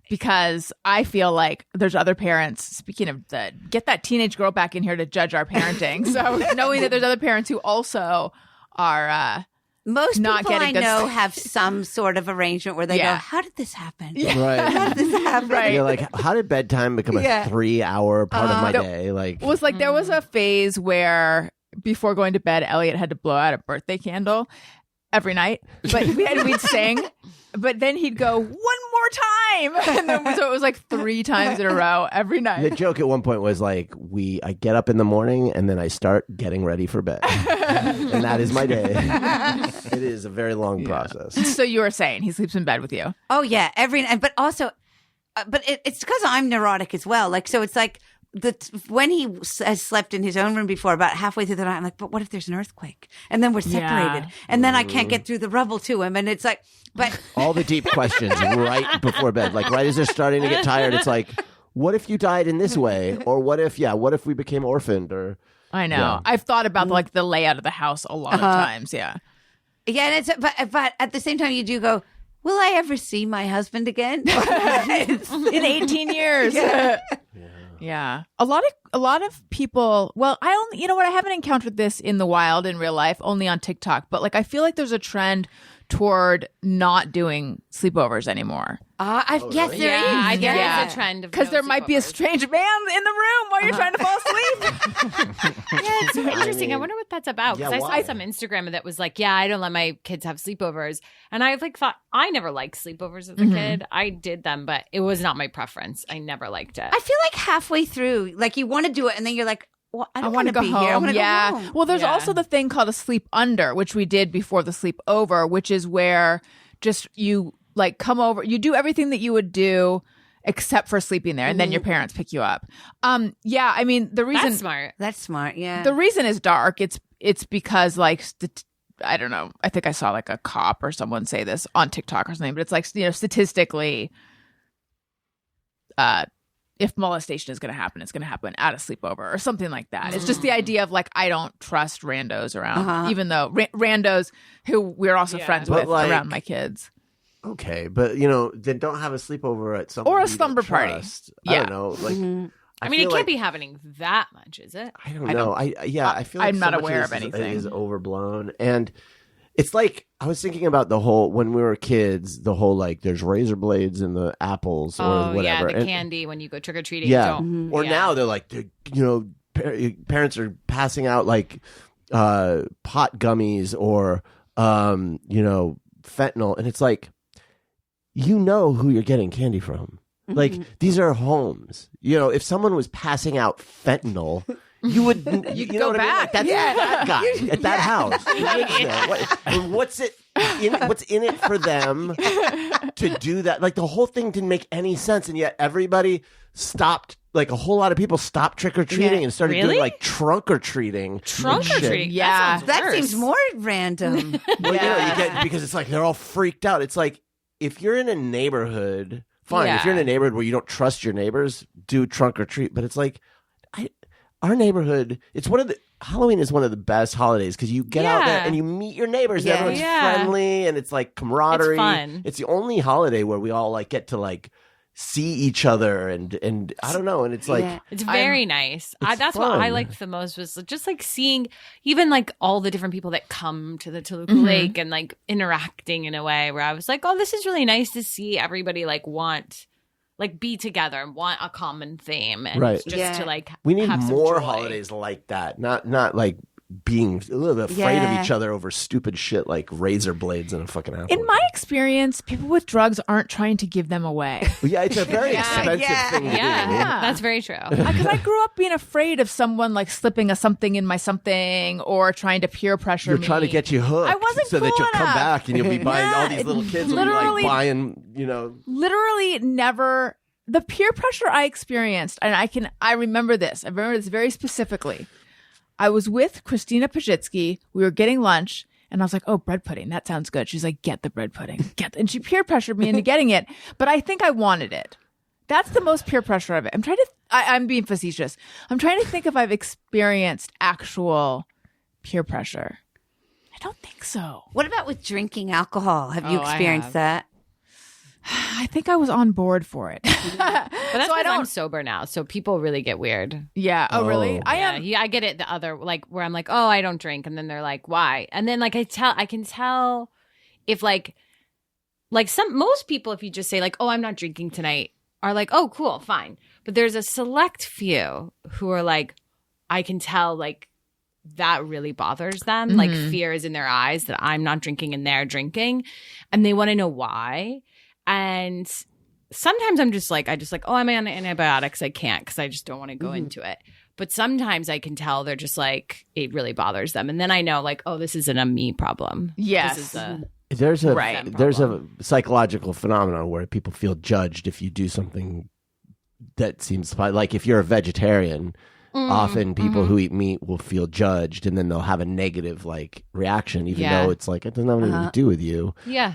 Because I feel like there's other parents, speaking of get that teenage girl back in here to judge our parenting. So knowing that there's other parents who also are most not people getting I good know sleep. have some sort of arrangement where they go, how did this happen? right. How did this happen? Right. You're like, how did bedtime become a 3-hour part of my day? Like, It was like there was a phase where before going to bed, Elliot had to blow out a birthday candle every night, but we'd sing. But then he'd go, one more time. And then so it was like 3 times in a row every night. the joke at one point was like, I get up in the morning and then I start getting ready for bed. And that is my day. It is a very long process. So you were saying he sleeps in bed with you. Oh yeah, every night. But also, but it's because I'm neurotic as well. Like, so it's like when he has slept in his own room before, about halfway through the night, I'm like, but what if there's an earthquake? And then we're separated, and then I can't get through the rubble to him, and it's like, but All the deep questions right before bed. Like right as they're starting to get tired, it's like, what if you died in this way? Or what if we became orphaned? Or I know. Yeah. I've thought about like the layout of the house a lot of times. Yeah. yeah, and it's but at the same time, you do go, will I ever see my husband again? In 18 years. Yeah. A lot of people, well, I only, I haven't encountered this in the wild in real life, only on TikTok, but like I feel like there's a trend toward not doing sleepovers anymore. Yes, there is. I think Yeah. there's a trend of Because no there might be a sleepovers. strange man in the room while you're trying to fall asleep. Yeah, it's so interesting. I wonder what that's about. Because Yeah, I why? saw some Instagram that was like, yeah, I don't let my kids have sleepovers. And I like thought I never liked sleepovers as a kid. I did them, but it was not my preference. I never liked it. I feel like halfway through, like you want to do it, and then you're like, well, I don't want want to to go be home. here. I want to yeah. go home. Well, there's Yeah. also the thing called a sleep under, which we did before the sleep over, which is where just you like come over, you do everything that you would do except for sleeping there, and then your parents pick you up. Yeah, I mean the reason That's smart. That's smart. Yeah. the reason is dark. It's because like I don't know. I think I saw like a cop or someone say this on TikTok or something, but it's like statistically, if molestation is going to happen, it's going to happen at a sleepover or something like that. It's just the idea of like I don't trust randos around, even though randos who we're also friends But, with like, around my kids. Okay, but then don't have a sleepover at some Or a slumber party. I Yeah. don't know. Like, I mean, it feel can't like- be happening that much, is it? I don't know. I feel like I'm not so much aware this of anything. is overblown, and it's like I was thinking about the whole when we were kids, the whole like there's razor blades in the apples or Oh, whatever. yeah, the and, candy when you go trick or treating. yeah, or yeah. now they're like parents are passing out like pot gummies or fentanyl, and it's like who you're getting candy from. Like these are homes. If someone was passing out fentanyl, you would you know go what I mean? Like, back. that's that guy at that house. He lives there. What's in it for them to do that? Like the whole thing didn't make any sense, and yet everybody stopped. Like a whole lot of people stopped trick or treating and started Really? doing like trunk or treating. Trunk or treating. Yeah. That, that sounds seems worse. more random. Well, you get because it's like they're all freaked out. It's like if you're in a neighborhood, fine. If Yeah. you're in a neighborhood where you don't trust your neighbors, do trunk or treat. But it's like our neighborhood. It's Halloween is one of the best holidays because you get out there Yeah. and you meet your neighbors. Yeah. And everyone's Yeah. friendly and it's like camaraderie. It's fun. It's the only holiday where we all like get to like see each other and I don't know. And it's like. Yeah. It's very nice. That's what fun. I liked the most was just like seeing even like all the different people that come to the Toluca Lake and like interacting in a way where I was like, oh, this is really nice to see everybody like be together and want a common theme and Right. just Yeah. to like We need have some more joy. holidays like that. Not like being a little bit afraid Yeah. of each other over stupid shit like razor blades and a fucking apple. In my experience, people with drugs aren't trying to give them away. Well, yeah, it's a very expensive thing to do. Yeah, that's very true. Because I grew up being afraid of someone like slipping a something in my something or trying to peer pressure You're me. trying to get you hooked I wasn't so that cool you'll come enough. back and you'll be buying all these little kids will be like literally- buying, Literally never. The peer pressure I experienced, and I remember this. I remember this very specifically. I was with Christina Pajitsky. We were getting lunch, and I was like, "Oh, bread pudding. That sounds good." She's like, "Get the bread pudding." And she peer pressured me into getting it, but I think I wanted it. That's the most peer pressure of it. I'm being facetious. I'm trying to think if I've experienced actual peer pressure. I don't think so. What about with drinking alcohol? Have you Oh, I experienced have. that? I think I was on board for it. But that's So I because I'm don't- sober now, so people really get weird. Yeah. Oh, really? Oh. I am. I get it. The other like where I'm like, oh, I don't drink, and then they're like, why? And then like I can tell if like most people, if you just say like, oh, I'm not drinking tonight, are like, oh, cool, fine. But there's a select few who are like, I can tell like that really bothers them. Like fear is in their eyes that I'm not drinking and they're drinking, and they want to know why. And sometimes I'm just like, oh, I'm on antibiotics. I can't because I just don't want to go into it. But sometimes I can tell they're just like, it really bothers them. And then I know like, oh, this isn't a me problem. Yes. This is a There's a Right. there's a psychological phenomenon where people feel judged if you do something that seems like if you're a vegetarian, often people who eat meat will feel judged and then they'll have a negative like reaction, even Yeah. though it's like it doesn't have anything to do with you. yeah.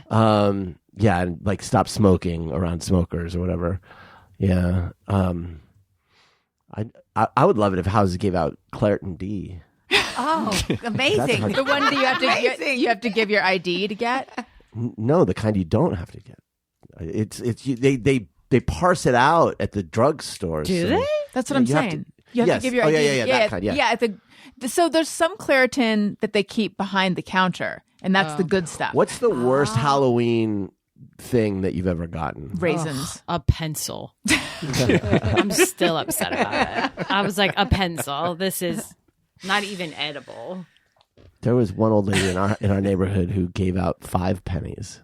Yeah, and like stop smoking around smokers or whatever. Yeah. I would love it if houses gave out Claritin D. Oh, amazing. hard. The one that you have to give your ID to get. No, the kind you don't have to get. They parse it out at the drugstore. Do they? That's what Yeah, I'm you have saying. to- You have yes. to give your Oh, ID. yeah, that kind, yeah. So there's some Claritin that they keep behind the counter, And that's the good stuff. What's the worst Halloween thing that you've ever gotten? Raisins. A pencil. I'm still upset about it. I was like, a pencil. This is not even edible. There was one old lady in our neighborhood who gave out 5 pennies.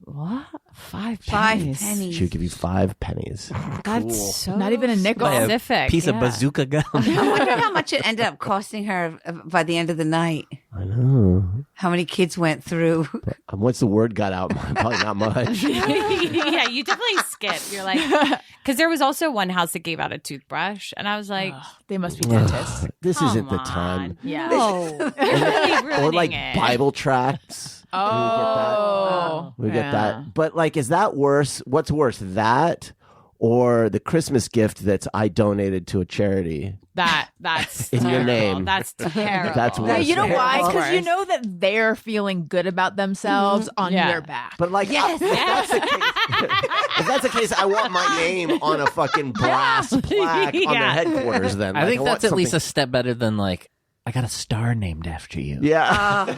What? 5 5 pennies. pennies. She would give you 5 pennies. That's so Not even a nickel. specific. Piece of yeah. bazooka gum. I wonder how much it ended up costing her by the end of the night. I know. How many kids went through? Once the word got out, probably not much. Yeah, you definitely skip. You're like, because there was also one house that gave out a toothbrush, and I was like, They must be dentists. This come isn't the on. Oh, time. Yeah. No, really Or like ruining it. Bible tracts. Oh. We get Yeah. that. But like, is that worse? What's worse, that or the Christmas gift that's I donated to a charity? That's In your terrible. name. That's terrible. That's Yeah, worse. you know why? That's Because you worse. know that they're feeling good about themselves on Yeah. your back. But like, Yes. if that's the case, I want my name on a fucking brass plaque on the Yeah. headquarters. Then I think want that's at least a something- step better than like, I got a star named after you. Yeah.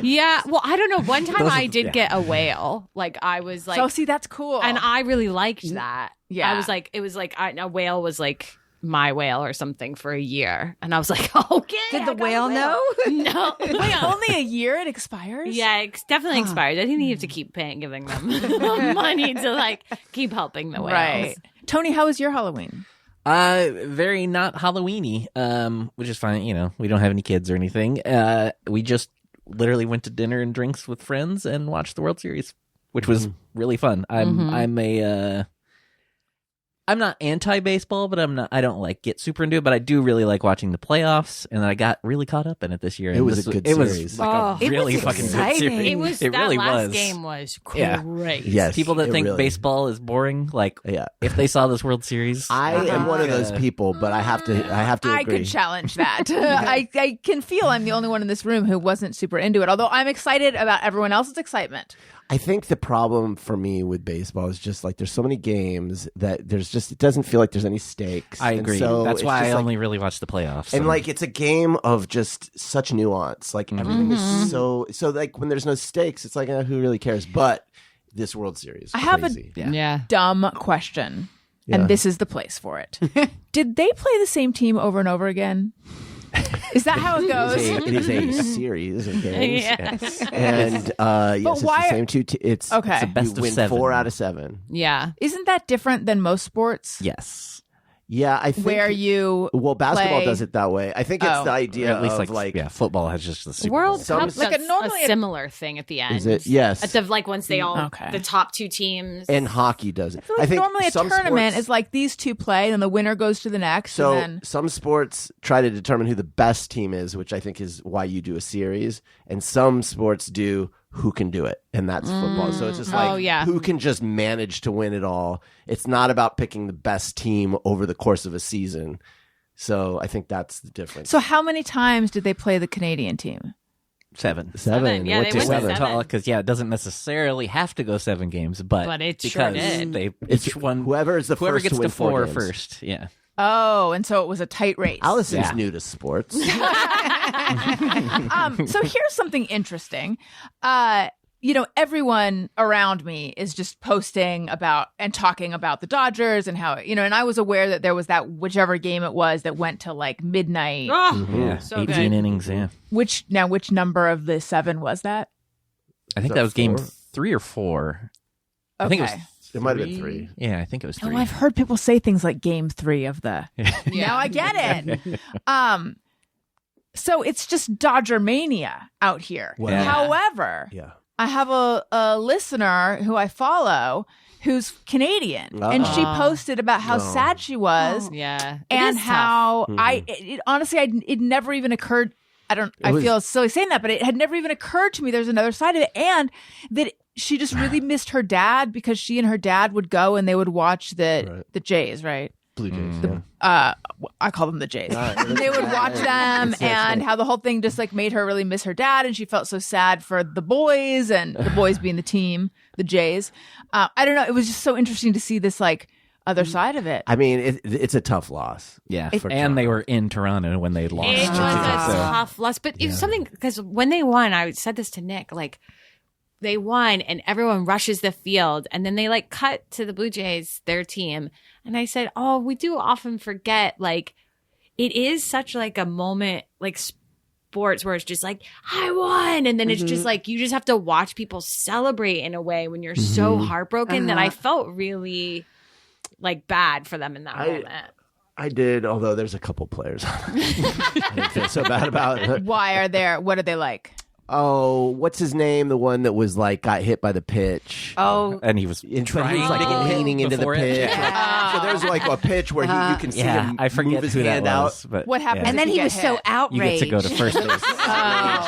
Yeah. Well, I don't know. One time Those are- I did yeah. get a whale. Like I was like, so see, that's cool. and I really liked that. Yeah. I was like, it was like a whale was like my whale or something for a year, and I was like, okay. Did I the got a whale know? No. Wait, only a year it expires? Yeah, it's definitely expired. I think you have to keep giving them money to like keep helping the whales. Right. Tony, how was your Halloween? Very not Halloweeny, which is fine. You know, we don't have any kids or anything. We just literally went to dinner and drinks with friends and watched the World Series, which was really fun. I'm not anti-baseball, but I don't like get super into it, but I do really like watching the playoffs, and I got really caught up in it this year. It and was this a good It series. was like It a really was fucking good exciting. series. It was It that really last was. game was Yeah. great. Yes. People that it think really- baseball is boring, like Yeah. if they saw this World Series, I am one of those people, but I have to I agree. could challenge that. I can feel I'm the only one in this room who wasn't super into it, although I'm excited about everyone else's excitement. I think the problem for me with baseball is just like there's so many games that it doesn't feel like there's any stakes. I And agree. so That's it's why just I like- only really watch the playoffs. And like it's a game of just such nuance. Like everything is so like when there's no stakes, it's like who really cares? But this World Series, I have crazy. Yeah. Dumb question, Yeah. and this is the place for it. Did they play the same team over and over again? Is that how it goes? It is a series of games, Yes. and yes, it's why- the same two. It's Okay. It's a best you of win 7. 4 out of 7. Yeah. Isn't that different than most sports? yes, Yeah, I think Where you basketball play- does it that way. I think it's Oh. the or idea at least of football has just the Super World Bowl. Cup Like a does normally a a- similar thing at the end. Is it? Yes. At the, like once they all Okay. the top 2 teams. and hockey does it. I feel like think normally a some tournament sports- is like these two play, and the winner goes to the next. So and then some sports try to determine who the best team is, which I think is why you do a series, and some sports do who can do it, and that's football. So it's just like Oh, yeah. who can just manage to win it all. It's not about picking the best team over the course of a season. So I think that's the difference. so how many times did they play the Canadian team? 7. Seven. Yeah, What they to went to 7? seven. Because it doesn't necessarily have to go 7 games, but But it sure because did. they It's each one whoever is the whoever first gets to win to 4 games. first. Yeah. Oh, and so it was a tight race. Allison's Yeah. new to sports. So here's something interesting. Everyone around me is just posting about and talking about the Dodgers and how, and I was aware that there was that whichever game it was that went to like midnight. Oh, Yeah. so 18 good. innings. Yeah. Which number of the 7 was that? I think that that was game 4? 3 or 4. Okay. I think it was. It might have been 3. Yeah, I think it was 3. Oh, I've heard people say things like game 3 of the. Now I get it. So it's just Dodger mania out here. Wow. Yeah. However, Yeah. I have a listener who I follow who's Canadian, and she posted about how sad she was, Yeah. It and is how tough. honestly, it never even occurred. I was- feel silly saying that, but it had never even occurred to me there's another side of it, and that she just really missed her dad because she and her dad would go and they would watch the Jays, right? Blue Jays. Yeah. I call them the Jays. They would watch them, and how the whole thing just like made her really miss her dad, and she felt so sad for the boys, and the boys being the team, the Jays. I don't know. It was just so interesting to see this like other side of it. I mean, it's a tough loss. Yeah, For and they Toronto. were in Toronto when they lost. It was a So- tough loss, but it was something because when they won, I said this to Nick, like they won and everyone rushes the field and then they like cut to the Blue Jays, their team. And I said, oh, we do often forget, like it is such like a moment, like sports where it's just like, I won. And then it's just like, you just have to watch people celebrate in a way when you're so heartbroken that I felt really like bad for them in that moment. I did, although there's a couple players on it. I didn't feel so bad about it. What are they like? Oh, what's his name? The one that was like got hit by the pitch. Oh, and he was But he trying was like to get hit leaning into the before pitch. it. So there's like a pitch where you can see Yeah, him I forget move his who that hand out. was. But What happens? yeah. and then you he get was so hit. You outraged. get to go to first base.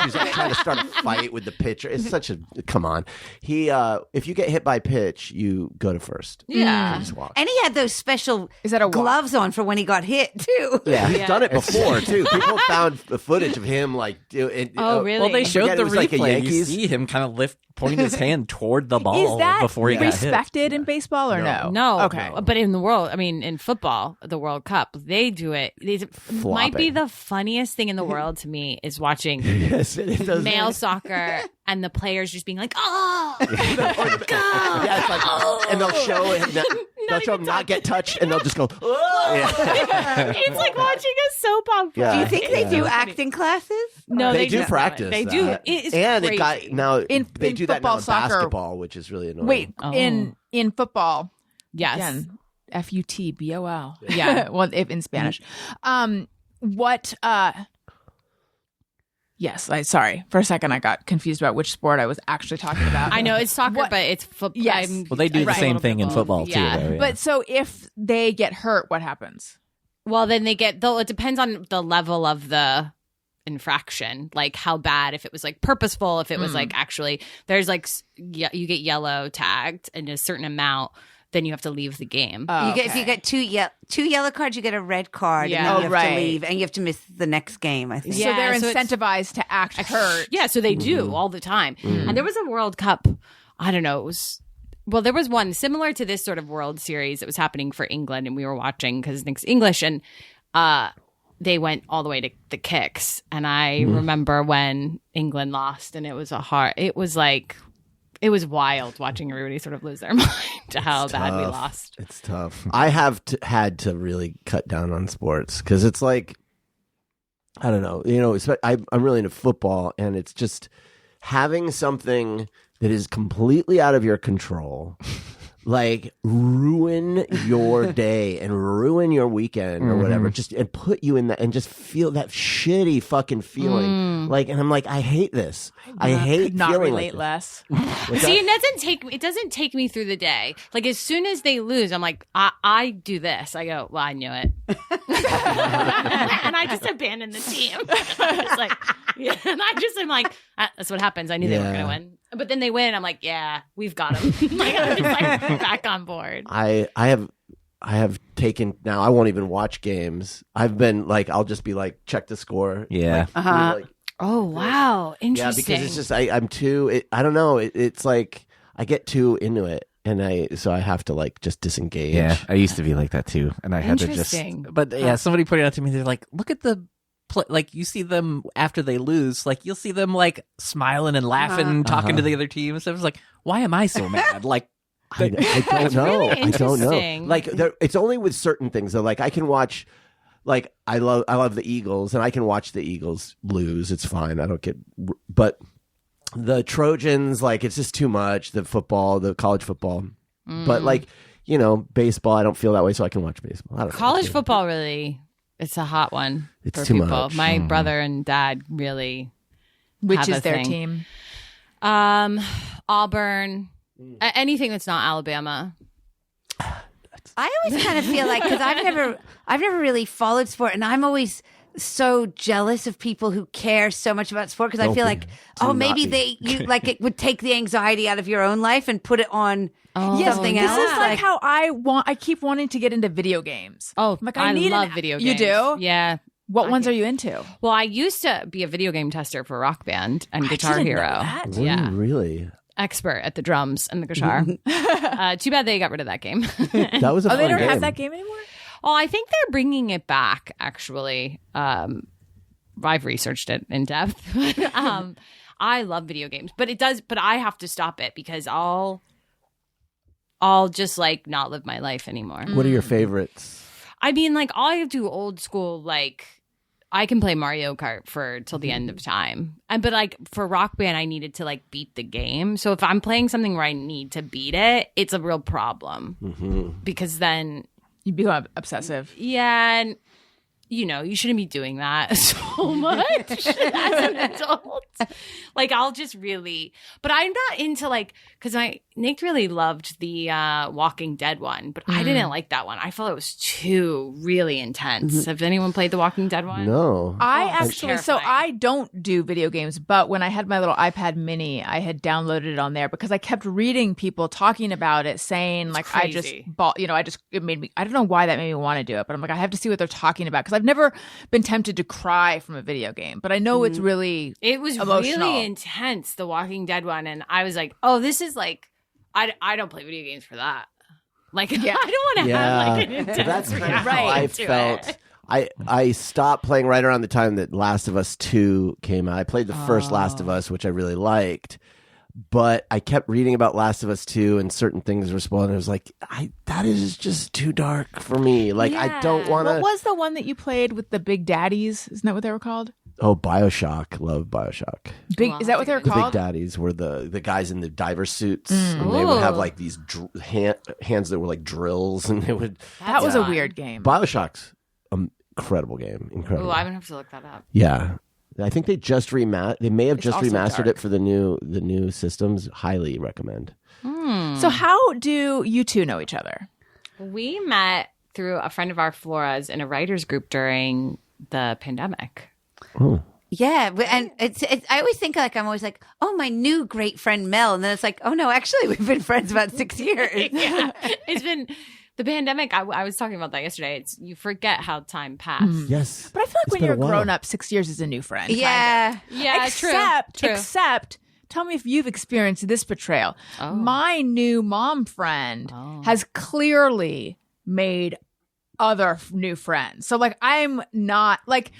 She's like trying to start a fight with the pitcher. It's such a come on. He if you get hit by pitch, you go to first. Yeah. You just walk. And he had those special Is that a walk? gloves on for when he got hit too. Yeah, he's done it before too. People found the footage of him like doing. Oh, really? Well, they I showed forget the it was like a replay. You Yankees. see him kind of pointing his hand toward the ball Is that before he got hit. respected in baseball or no? No. Okay. But in the world, I mean, in football, the World Cup, they do it. It might be Flopping. the funniest thing in the world to me is watching Yes, it does. male soccer and the players just being like, oh, Yeah, it's like, and they'll show him. They'll show him not get touched, and they'll just go. Oh! Yeah. it's like watching a soap opera. Yeah. Do you think they Yeah. do acting classes? No, They do don't. practice. They that. do. It is and crazy. it got now In they do that now football, in soccer- basketball, which is really annoying. Wait, Oh. in football, Yes. again, FUTBOL. Yeah. Well, if in Spanish. What? Yes. Sorry. For a second, I got confused about which sport I was actually talking about. I know it's soccer, What- but it's football. Yes. Well, they do the Right. same thing in football too. Yeah. Though, yeah. But so if they get hurt, what happens? Well, then they get, though, it depends on the level of the infraction, like how bad, if it was like purposeful, if it was like actually, there's like, you get yellow tagged and a certain amount, then you have to leave the game. Oh, If you get two yellow cards, you get a red card, Yeah. and then Oh, you have right. to leave, and you have to miss the next game. I think. So they're Yeah, so it's- incentivized to act hurt. Yeah, so they do all the time. And there was a World Cup, I don't know, there was one similar to this sort of World Series that was happening for England, and we were watching because Nick's English, and they went all the way to the kicks. And I remember when England lost, and it was it was wild watching everybody sort of lose their mind to how bad we lost. It's tough. I have had to really cut down on sports because it's like, I don't know, I'm really into football, and it's just having something that is completely out of your control, like ruin your day and ruin your weekend or whatever, just and put you in that and just feel that shitty fucking feeling. Like, and I'm like, I hate this. I hate Could not feeling relate like less. this. See, it doesn't take me through the day. Like as soon as they lose, I'm like, I do this. I go, well, I knew it, and I just abandon the team. It's like, yeah, and I just am like, that's what happens. I knew they were going to win, but then they win. I'm like, yeah, we've got them. Like I'm just like back on board. I have taken now. I won't even watch games. I've been like, I'll just be like, check the score. Yeah. Like, like, Oh wow, yeah, interesting. because it's just I'm too. I don't know. It's like I get too into it, and I have to like just disengage. Yeah, I used to be like that too, and I had to just. Interesting. But yeah, somebody pointed out to me, they're like, "Look at the like you see them after they lose, like you'll see them like smiling and laughing, talking to the other team." So I was like, "Why am I so mad?" Like, I don't know. really I don't know. interesting. Like it's only with certain things. Though. Like I can watch. Like I love the Eagles, and I can watch the Eagles lose. It's fine. I don't get. But the Trojans, like it's just too much. The football, the college football. But like baseball, I don't feel that way, so I can watch baseball. I don't know. College football really, it's a hot one It's for too people. much. My brother and dad really Which have is a their thing. team? Auburn, anything that's not Alabama. I always kind of feel like because I've never really followed sport, and I'm always so jealous of people who care so much about sport because I feel like maybe it would take the anxiety out of your own life and put it on something This else. is like how I keep wanting to get into video games. Oh, Like, I need love video You games. do? Yeah. What ones are you into? Well, I used to be a video game tester for Rock Band and Guitar didn't know Hero. that. Yeah. Really? expert at the drums and the guitar. Too bad they got rid of that game. That was a fun they don't game. have that game anymore? Oh, I think they're bringing it back, actually. I've researched it in depth. I love video games, but I have to stop it because I'll just like not live my life anymore. What are your favorites? I mean, like I'll do old school, like I can play Mario Kart till the end of time. But like for Rock Band, I needed to like beat the game. So if I'm playing something where I need to beat it, it's a real problem because then You become obsessive. yeah, and you shouldn't be doing that so much as an adult. Like I'll just really, but I'm not into like, because Nick really loved the Walking Dead one, but I didn't like that one. I felt it was too really intense. Have anyone played the Walking Dead one? No. I it's actually, so terrifying. I don't do video games, but when I had my little iPad mini, I had downloaded it on there because I kept reading people talking about it, saying like, I just crazy. bought, it made me, I don't know why that made me want to do it, but I'm like, I have to see what they're talking about because I've never been tempted to cry from a video game, but I know it's really It was emotional. really intense, the Walking Dead one, and I was like, "Oh, this is like, I don't play video games for that. Like, I don't want to have like an intense That's kind of how Right. I to felt. it. I stopped playing right around the time that Last of Us 2 came out. I played the first Last of Us, which I really liked, but I kept reading about Last of Us 2 and certain things were spoiled, and I was like, that is just too dark for me. Like, I don't want What to... was the one that you played with the big daddies? Isn't that what they were called? Oh, BioShock. Love BioShock. Big is that what they're The called? Big Daddies were the guys in the diver suits, and they would have Ooh. like these hands that were like drills, and they would... That was a fun. weird game. BioShock's incredible game. Incredible. Ooh, I'm gonna have to look that up. Yeah, I think they just they may have It's just also remastered dark. it for the new systems. Highly recommend. So how do you two know each other? We met through a friend of our Flora's in a writers group during the pandemic. Oh, Yeah, and it's I always think like I'm always like, oh, my new great friend Mel, and then it's like, oh no, actually we've been friends about 6 years. Yeah, it's been the pandemic. I was talking about that yesterday. You forget how time passed. yes. But I feel like It's when been you're a while. grown up, 6 years is a new friend. Yeah. Yeah, Except, tell me if you've experienced this betrayal. Oh. My new mom friend has clearly made other new friends. So like, I'm not like,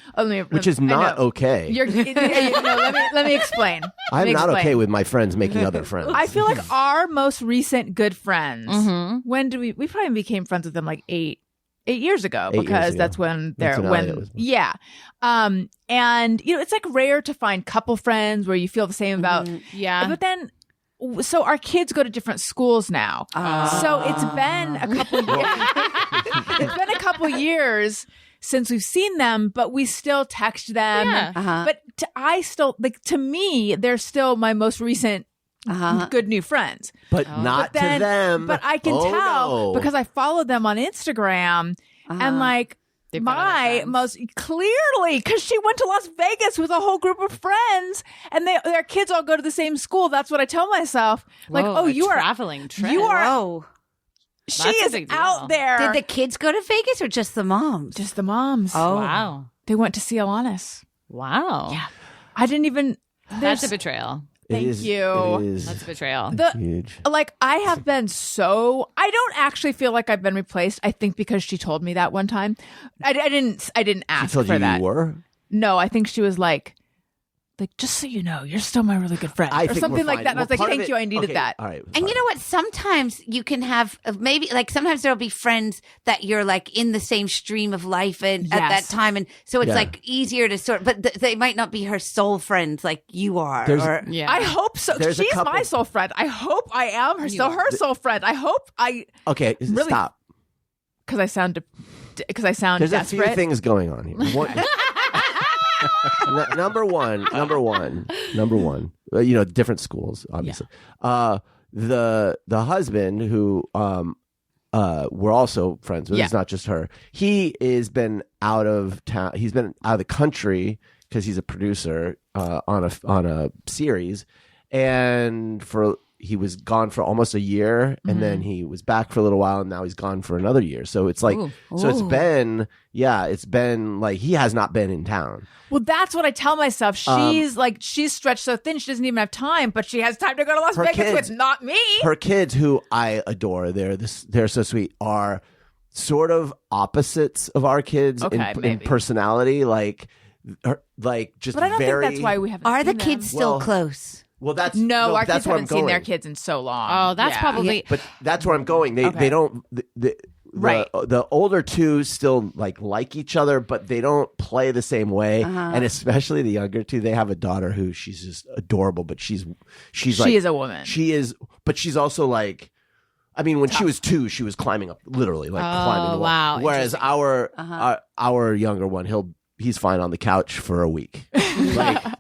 Which is not okay. You're, let me explain. I'm not explain. okay with my friends making other friends. I feel like our most recent good friends. When do we probably became friends with them like 8 years ago 8 years because ago. that's when That's they're when Elliot was- yeah. And it's like rare to find couple friends where you feel the same about. Yeah. But then so our kids go to different schools now. So it's been a couple years. It's been a couple years since we've seen them, but we still text them. Yeah. But to me, they're still my most recent good new friends. but not But then- to them. But I can Oh, tell no. because I follow them on Instagram and like They've got other my friends. most clearly because she went to Las Vegas with a whole group of friends and their kids all go to the same school. That's what I tell myself. Like, Whoa, oh, a you are traveling trip. you are Oh, she That's a is big deal. out there. did the kids go to Vegas or just the moms? Just the moms. Oh. Wow. They went to see Alanis. Wow. Yeah. I didn't even. That's there's- a betrayal. Thank It is, you. It is That's a betrayal. huge. Like I have been I don't actually feel like I've been replaced. I think because she told me that one time. I didn't She ask told for you that. you were? No, I think she was like, just so you know, you're still my really good friend, I or think something we're like fine. that. And I was Well, like, part of thank it- you, I needed okay, that. All right. And you know what? Sometimes you can have maybe like sometimes there'll be friends that you're like in the same stream of life and at that Yes. time, and so it's Yeah. like easier to sort. But they might not be her soul friends like you are. There's- or, Yeah. I hope so. There's a She's couple- my soul friend. I hope I am her soul friend. I hope Okay, Really- stop. because I sound There's a few desperate. things going on here. Number one. Different schools, obviously. The husband who we're also friends with. Yeah. It's not just her. He has been out of town. He's been out of the country because he's a producer on a series, and for he was gone for almost a year, and then he was back for a little while, and now he's gone for another year. So it's like, it's been like he has not been in town. Well, that's what I tell myself. She's stretched so thin, she doesn't even have time, but she has time to go to Las Vegas with not me. Her kids, who I adore, they're so sweet, are sort of opposites of our kids in personality, just But I don't think that's why we haven't. Are the seen kids them. still close? Well, Our kids that's where I'm haven't seen going. their kids in so long. Oh, that's probably. But that's where I'm going. They don't. Right. The older two still like each other, but they don't play the same way. And especially the younger two, they have a daughter who she's just adorable, but she is a woman. She is, but she's also like. I mean, when she was 2, she was climbing up, literally climbing the wall. Wow. Whereas our younger one, he's fine on the couch for a week,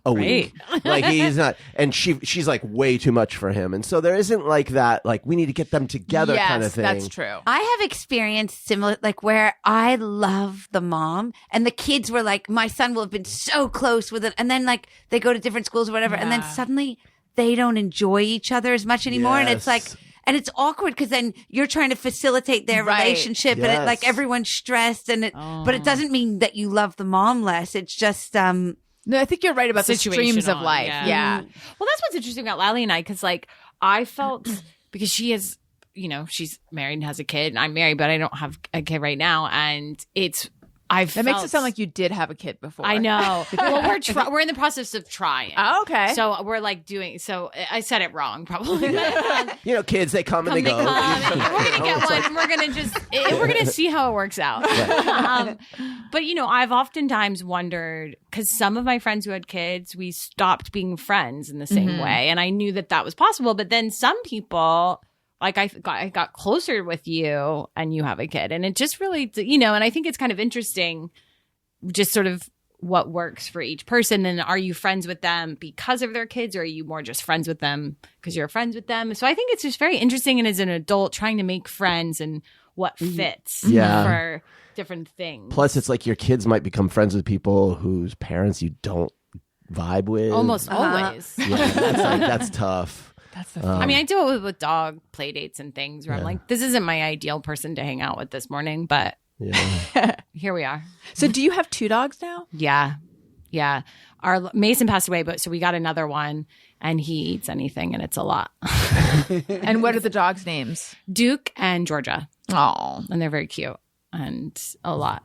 week. Like he's not, and she's like way too much for him, and so there isn't like that. Like we need to get them together kind of thing. That's true. I have experienced similar, like where I love the mom and the kids were like, my son will have been so close with it. And then like they go to different schools or whatever. And then suddenly they don't enjoy each other as much anymore. And it's like, and it's awkward because then you're trying to facilitate their relationship and like everyone's stressed and but it doesn't mean that you love the mom less. It's just, no, I think you're right about the streams of life. Yeah. Well, that's what's interesting about Lally and I, because like I felt because she is, she's married and has a kid, and I'm married, but I don't have a kid right now, and that makes it sound like you did have a kid before. I know. Well, we're in the process of trying. Oh, okay. So we're like doing. So I said it wrong, probably. Kids, they come and they go. We're gonna get one. We're gonna see how it works out. But I've oftentimes wondered, because some of my friends who had kids, we stopped being friends in the same way, and I knew that was possible. But then some people. Like I got closer with you and you have a kid, and it just really, and I think it's kind of interesting just sort of what works for each person. And are you friends with them because of their kids, or are you more just friends with them because you're friends with them? So I think it's just very interesting. And as an adult, trying to make friends and what fits for different things. Plus, it's like your kids might become friends with people whose parents you don't vibe with. Almost always. That's tough. That's the thing. I mean, I do it with dog play dates and things where I'm like, this isn't my ideal person to hang out with this morning, but here we are. So do you have 2 dogs now? Yeah. Our Mason passed away, but so we got another one, and he eats anything, and it's a lot. And what are the dogs' names? Duke and Georgia. Oh, and they're very cute and a lot.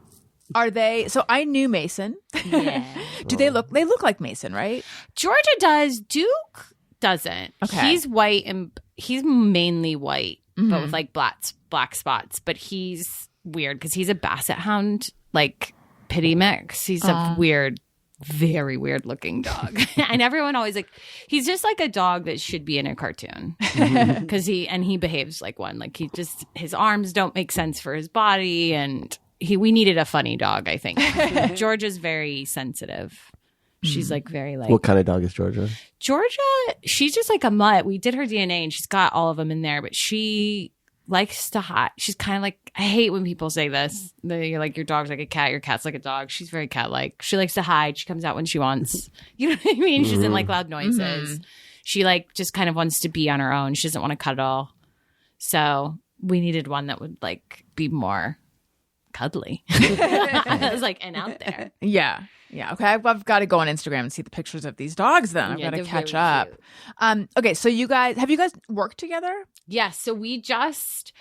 Are they? So I knew Mason. Yeah. Do they look? They look like Mason, right? Georgia does. Duke doesn't. Okay. He's white, and he's mainly white, but with like black spots. But he's weird because he's a basset hound, like pity mix. He's a weird, very weird looking dog. And everyone always he's just like a dog that should be in a cartoon because he behaves like one. Like his arms don't make sense for his body, and we needed a funny dog, I think. Georgia's very sensitive. She's like very like. What kind of dog is Georgia? Georgia, she's just like a mutt. We did her DNA and she's got all of them in there, but she likes to hide. She's kind of like, I hate when people say this. They're like, your dog's like a cat, your cat's like a dog. She's very cat-like. She likes to hide. She comes out when she wants. You know what I mean? She doesn't like loud noises. She like just kind of wants to be on her own. She doesn't want to cuddle. So we needed one that would like be more cuddly. I was like, and out there. Yeah. Okay. I've got to go on Instagram and see the pictures of these dogs. Then I've got to catch up. Okay. So have you guys worked together? Yes. So we just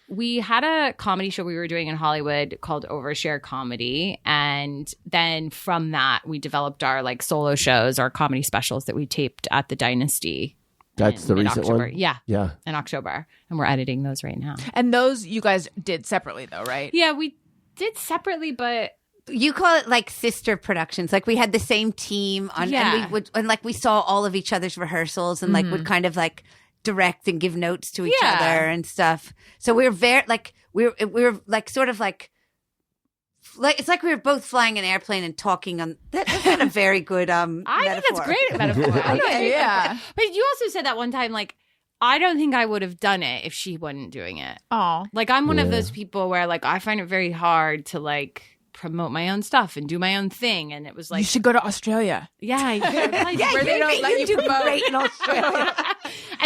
we had a comedy show we were doing in Hollywood called Overshare Comedy, and then from that we developed our like solo shows, our comedy specials that we taped at the Dynasty. That's the recent one? Yeah. Yeah. In October. And we're editing those right now. And those you guys did separately though, right? Yeah, we did separately, but you call it like sister productions. Like we had the same team on, and like we saw all of each other's rehearsals and like would kind of like direct and give notes to each other and stuff. So we were very like we were like sort of like it's like we were both flying an airplane and talking on. That's not a very good I metaphor. think that's great metaphor. Yeah. But you also said that one time, like, I don't think I would have done it if she wasn't doing it. Oh, like I'm one of those people where like I find it very hard to like promote my own stuff and do my own thing, and it was like you should go to Australia. Yeah, where they don't let you promote. Great in Australia.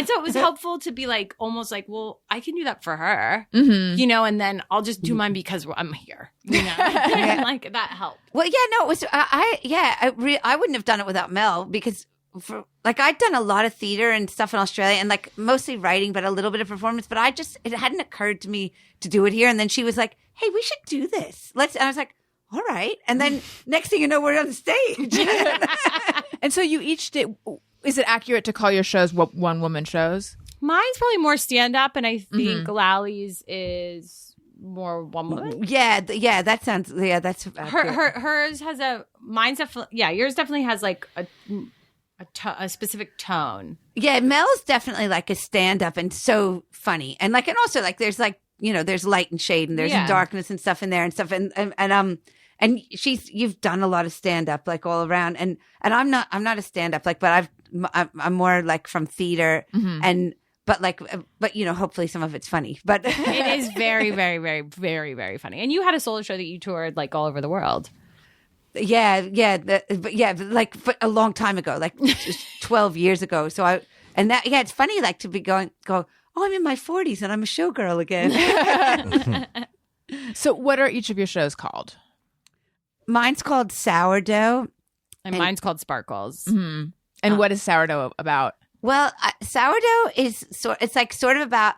And so it was helpful to be like, almost like, well, I can do that for her, you know, and then I'll just do mine because I'm here, you know, and like that helped. Well, yeah, no, it was, I wouldn't have done it without Mel because I'd done a lot of theater and stuff in Australia and like mostly writing, but a little bit of performance, but it hadn't occurred to me to do it here. And then she was like, hey, we should do this. And I was like, all right. And then next thing you know, we're on the stage. And so you each did, is it accurate to call your shows one woman shows? Mine's probably more stand up, and I think Lally's is more one woman. Yeah, that sounds. Yeah, that's hers has yours definitely has like a specific tone. Yeah, Mel's definitely like a stand up and so funny, and also like there's like there's light and shade and there's darkness and stuff in there and stuff and you've done a lot of stand up like all around and I'm not a stand up like but I'm more like from theater and. But hopefully some of it's funny. But it is very, very, very, very, very funny. And you had a solo show that you toured like all over the world. Yeah, but a long time ago, like 12 years ago. So it's funny like to be go. Oh, I'm in my 40s and I'm a showgirl again. So, what are each of your shows called? Mine's called Sourdough, and mine's called Sparkles. Mm-hmm. And what is Sourdough about? Well, sourdough is it's like sort of about.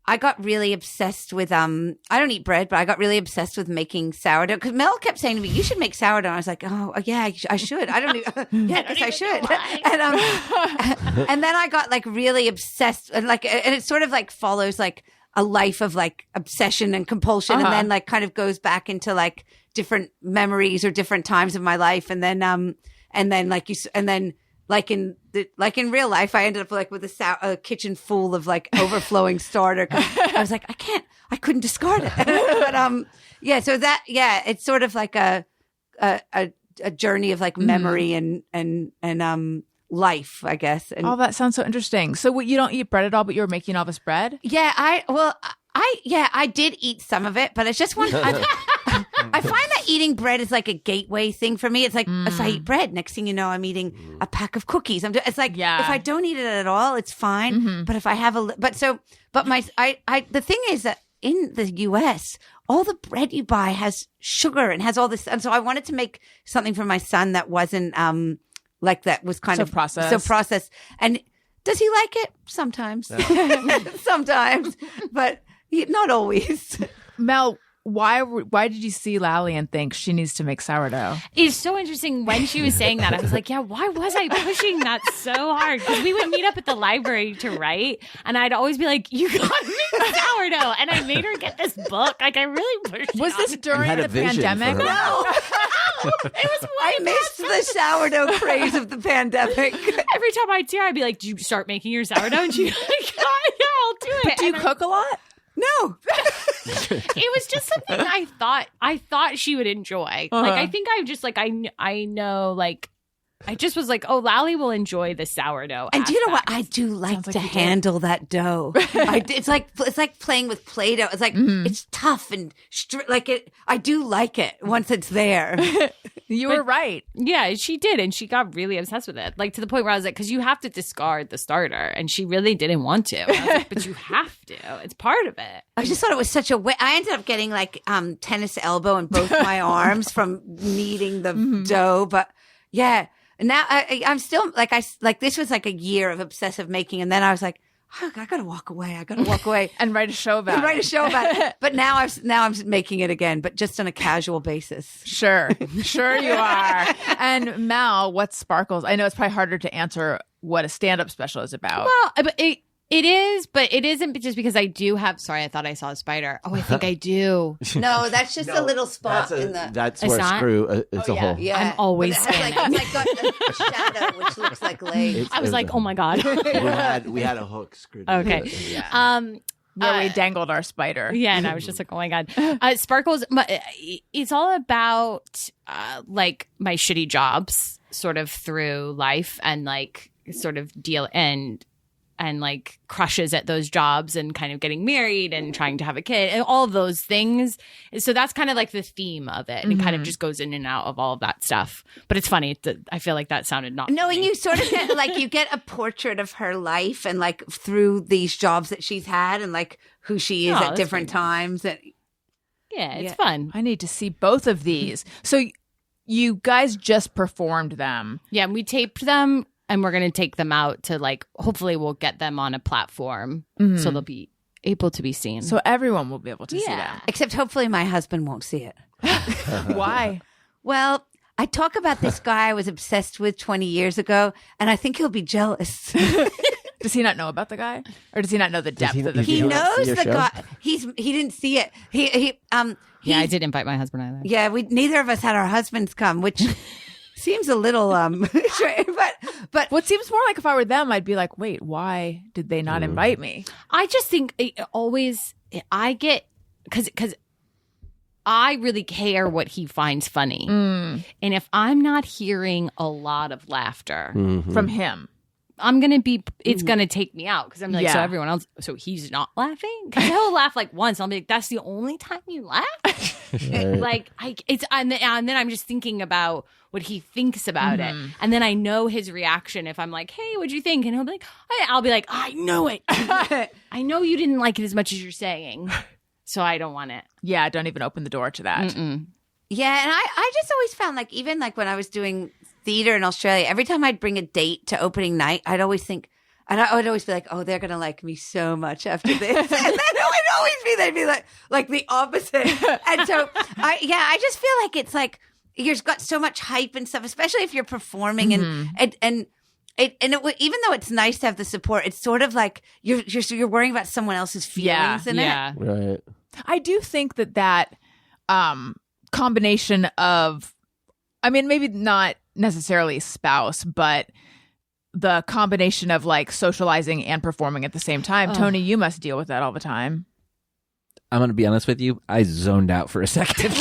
I got really obsessed with I don't eat bread, but I got really obsessed with making sourdough because Mel kept saying to me, "You should make sourdough." And I was like, "Oh, yeah, I should. I don't even. Yeah, because I should." And then I got like really obsessed and it sort of like follows like a life of like obsession and compulsion, and then like kind of goes back into like different memories or different times of my life, and then like in real life, I ended up like with a kitchen full of like overflowing starter. I was like, I couldn't discard it. But so it's sort of like a journey of like memory and life, I guess. And, that sounds so interesting. So you don't eat bread at all, but you were making all this bread? Yeah, I did eat some of it, but it's just one. I find that eating bread is like a gateway thing for me. It's like if I eat bread, next thing you know, I'm eating a pack of cookies. It's like if I don't eat it at all, it's fine. But if I have the thing is that in the U.S., all the bread you buy has sugar and has all this, and so I wanted to make something for my son that wasn't like that was kind of processed. And does he like it? Sometimes, sometimes, but not always. Mel, why did you see Lally and think she needs to make sourdough? It's so interesting when she was saying that. I was like, yeah, why was I pushing that so hard? Because we would meet up at the library to write, and I'd always be like, you gotta make sourdough. And I made her get this book. Like, I really pushed Was this during the pandemic? No. It was I missed the sourdough craze of the pandemic. Every time I'd see her, I'd be like, do you start making your sourdough? And she'd be like, yeah, I'll do it. But do you cook a lot? No. It was just something I thought she would enjoy. Like, I think I'm just like, I know, like, I just was like, oh, Lally will enjoy the sourdough. And do you know what? I do like to handle that dough. It's like playing with Play-Doh. It's like, it's tough and I do like it once it's there. You were right. Yeah, she did. And she got really obsessed with it. Like to the point where I was like, because you have to discard the starter. And she really didn't want to. And I was like, but you have to. It's part of it. I just thought it was such a way. I ended up getting like tennis elbow in both my arms from kneading the dough. But yeah. Now I'm still like this was like a year of obsessive making. And then I was like, oh, I got to walk away. And write a show about it. But now I'm making it again, but just on a casual basis. Sure you are. And Mel, what's Sparkles? I know it's probably harder to answer what a stand-up special is about. Well, it is, but it isn't just because I do have. Sorry, I thought I saw a spider. Oh, I think I do. No, that's just a little spot in the. That's where screw. It's a hole. Yeah, I'm always it's like got a shadow which looks like legs. I was like, oh my god. we had a hook screwed. Okay. Where we dangled our spider. Yeah, and I was just like, oh my god. Sparkles. It's all about like my shitty jobs, sort of through life, and like sort of deal and and like crushes at those jobs and kind of getting married and trying to have a kid and all of those things. So that's kind of like the theme of it. And it kind of just goes in and out of all of that stuff. But it's funny. I feel like that sounded not No, funny. and you sort of get like you get a portrait of her life and like through these jobs that she's had and like who she is Oh, at that's different pretty nice. times. And Yeah, it's fun. I need to see both of these. So you guys just performed them. Yeah, and we taped them and we're going to take them out to like, hopefully we'll get them on a platform so they'll be able to be seen. So everyone will be able to see them. except hopefully my husband won't see it. Why? Well, I talk about this guy I was obsessed with 20 years ago, and I think he'll be jealous. Does he not know about the guy? Or does he not know the depth he- of the does He You feeling? don't see knows your the show? guy. He didn't see it. yeah, I did invite my husband either. Yeah, we neither of us had our husbands come, which seems a little strange, but What seems more like if I were them, I'd be like, wait, why did they not invite me? I just think I get, because I really care what he finds funny. And if I'm not hearing a lot of laughter, From him. I'm going to be, it's going to take me out because I'm like, so Yeah. everyone else, so he's not laughing? Because he'll laugh like once. I'll be like, that's the only time you laugh? Like, and then I'm just thinking about what he thinks about it. And then I know his reaction if I'm like, hey, what'd you think? And he'll be like, I'll be like, I know it. I know you didn't like it as much as you're saying. So I don't want it. Yeah, don't even open the door to that. yeah, and I just always found like even like when I was doing theater in Australia, every time I'd bring a date to opening night, I'd always think, and I would always be like, oh, they're gonna like me so much after this, and then it would always be they'd be like the opposite, and so I just feel like it's like you've got so much hype and stuff, especially if you're performing and even though it's nice to have the support, it's sort of like you're worrying about someone else's feelings in it. Right. I do think that combination of, I mean, maybe not necessarily spouse, but the combination of like socializing and performing at the same time. Tony, you must deal with that all the time. I'm going to be honest with you. I zoned out for a second.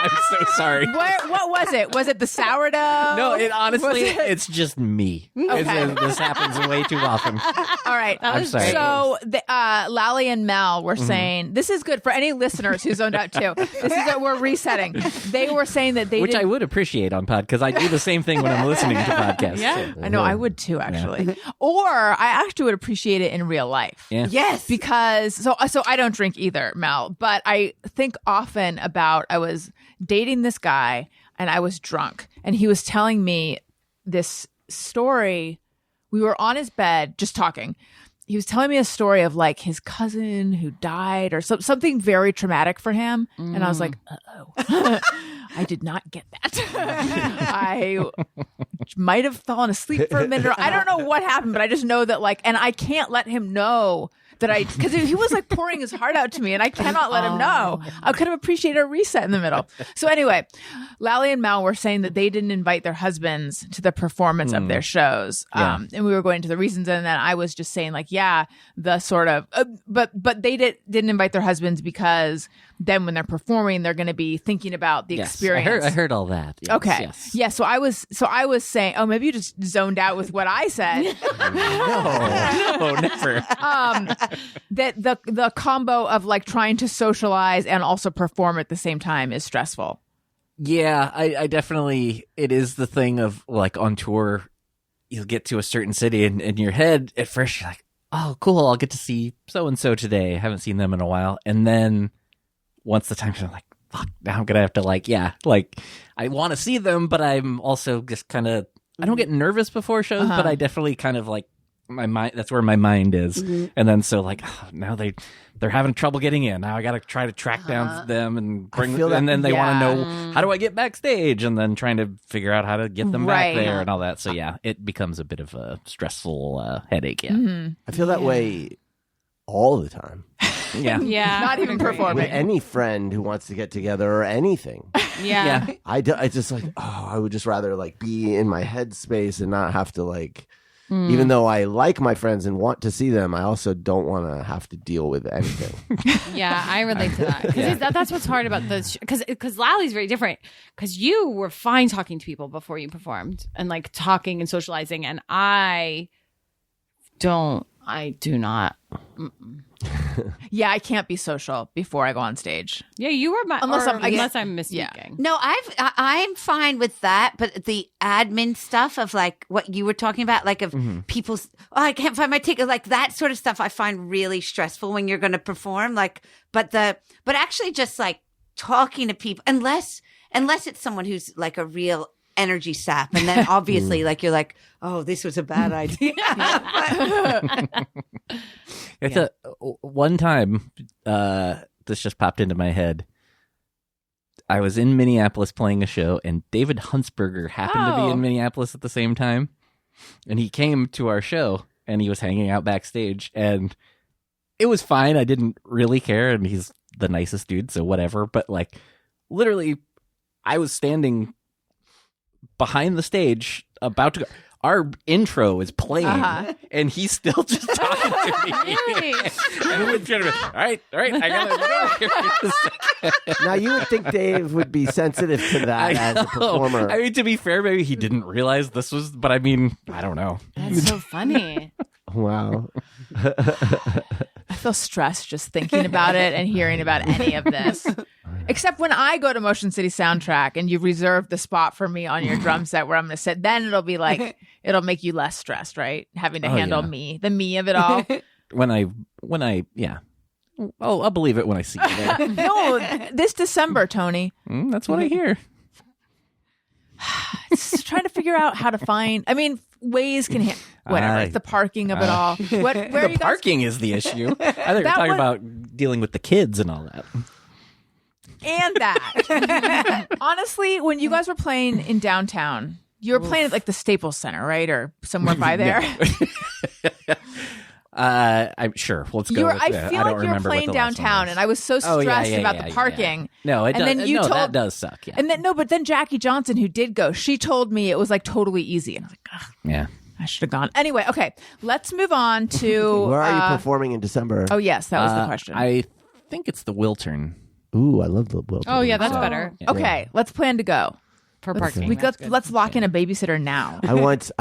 I'm so sorry. What was it? Was it the sourdough? No, it honestly, Was it- it's just me. This happens way too often. All right. I'm sorry. So Lally and Mel were saying, this is good for any listeners who zoned out too. This is that we're resetting. They were saying that they Which I didn't. would appreciate on pod, because I do the same thing when I'm listening to podcasts. Yeah. I know I would too, actually. Or I actually would appreciate it in real life. Yeah. Yes, Because so I don't drink either, Mel, but I think often about I was dating this guy and I was drunk and he was telling me this story. We were on his bed just talking. He was telling me a story of like his cousin who died or something very traumatic for him. And I was like, uh-oh. I did not get that. I might have fallen asleep for a minute. Or I don't know what happened, but I just know that like, and I can't let him know that because he was like pouring his heart out to me and I cannot let him know. I could have appreciated a reset in the middle. So anyway, Lally and Mal were saying that they didn't invite their husbands to the performance of their shows. Yeah. And we were going into the reasons. And then I was just saying like, yeah, the sort of, but they didn't invite their husbands because then when they're performing, they're going to be thinking about the Yes, experience. I heard all that. Yes, Okay. Yes. Yeah. So I was saying, oh, maybe you just zoned out with what I said. No, never. That the combo of like trying to socialize and also perform at the same time is stressful. Yeah, I definitely, it is the thing of like on tour, you'll get to a certain city and in your head at first you're like, oh, cool, I'll get to see so-and-so today. I haven't seen them in a while. And then once the time's like, fuck, now I'm going to have to like, I want to see them, but I'm also just kind of, I don't get nervous before shows, but I definitely kind of like, my mind, that's where my mind is. And then so like, oh, now they're having trouble getting in. Now I got to try to track down them and bring feel them, and that- then they want to Yeah. know, how do I get backstage? And then trying to figure out how to get them Right. back there and all that. So yeah, it becomes a bit of a stressful headache. Yeah. I feel that way all the time. Yeah. Yeah. Not even With performing. any friend who wants to get together or anything. Yeah. I just like, I would just rather like be in my headspace and not have to like, even though I like my friends and want to see them, I also don't want to have to deal with anything. Yeah, I relate to that. Because that's what's hard about this. Because Lally's very different. Because you were fine talking to people before you performed and like talking and socializing. And I I do not. Yeah, I can't be social before I go on stage. Yeah, you were Unless I'm misspeaking. Yeah. No, I'm fine with that, but the admin stuff of like what you were talking about, like of people's, I can't find my ticket, like that sort of stuff, I find really stressful when you're going to perform. Like, but actually just like talking to people, unless it's someone who's like a real energy sap, and then obviously like you're like, oh, this was a bad idea. One time, this just popped into my head. I was in Minneapolis playing a show, and David Huntsberger happened to be in Minneapolis at the same time. And he came to our show, and he was hanging out backstage, and it was fine. I didn't really care, and he's the nicest dude, so whatever. But like, literally, I was standing behind the stage about to go. Our intro is playing, and he's still just talking to me. Really? All right, I gotta go. Now, you would think Dave would be sensitive to that as a performer. I mean, to be fair, maybe he didn't realize this was, but I mean, I don't know. That's so funny. Wow. I feel stressed just thinking about it and hearing about any of this. Except when I go to Motion City Soundtrack and you've reserved the spot for me on your drum set where I'm going to sit, then it'll be like, it'll make you less stressed, right? Having to handle the me of it all. When I, yeah. Oh, I'll believe it when I see you there. No, this December, Tony. That's what I hear. Just trying to figure out how to find, I mean, ways can whatever. It's the parking of it all. Where are The you guys? parking is the issue. I think we're talking about dealing with the kids and all that. And that. Honestly, when you guys were playing in downtown, you were playing at like the Staples Center, right? Or somewhere by there. I'm sure. Let's go. I feel like you were playing downtown, and I was so stressed about the parking. No, it and does. then you told, that does suck. Yeah. And then but then Jackie Johnson, who did go, she told me it was like totally easy, and I was like, ugh, yeah, I should have gone. Anyway, okay, let's move on to Where are you performing in December? Oh yes, that was the question. I think it's the Wiltern. Ooh, I love the Wiltern. Oh yeah, that's better. Okay, let's plan to go. For parking. Let's lock in a babysitter now. I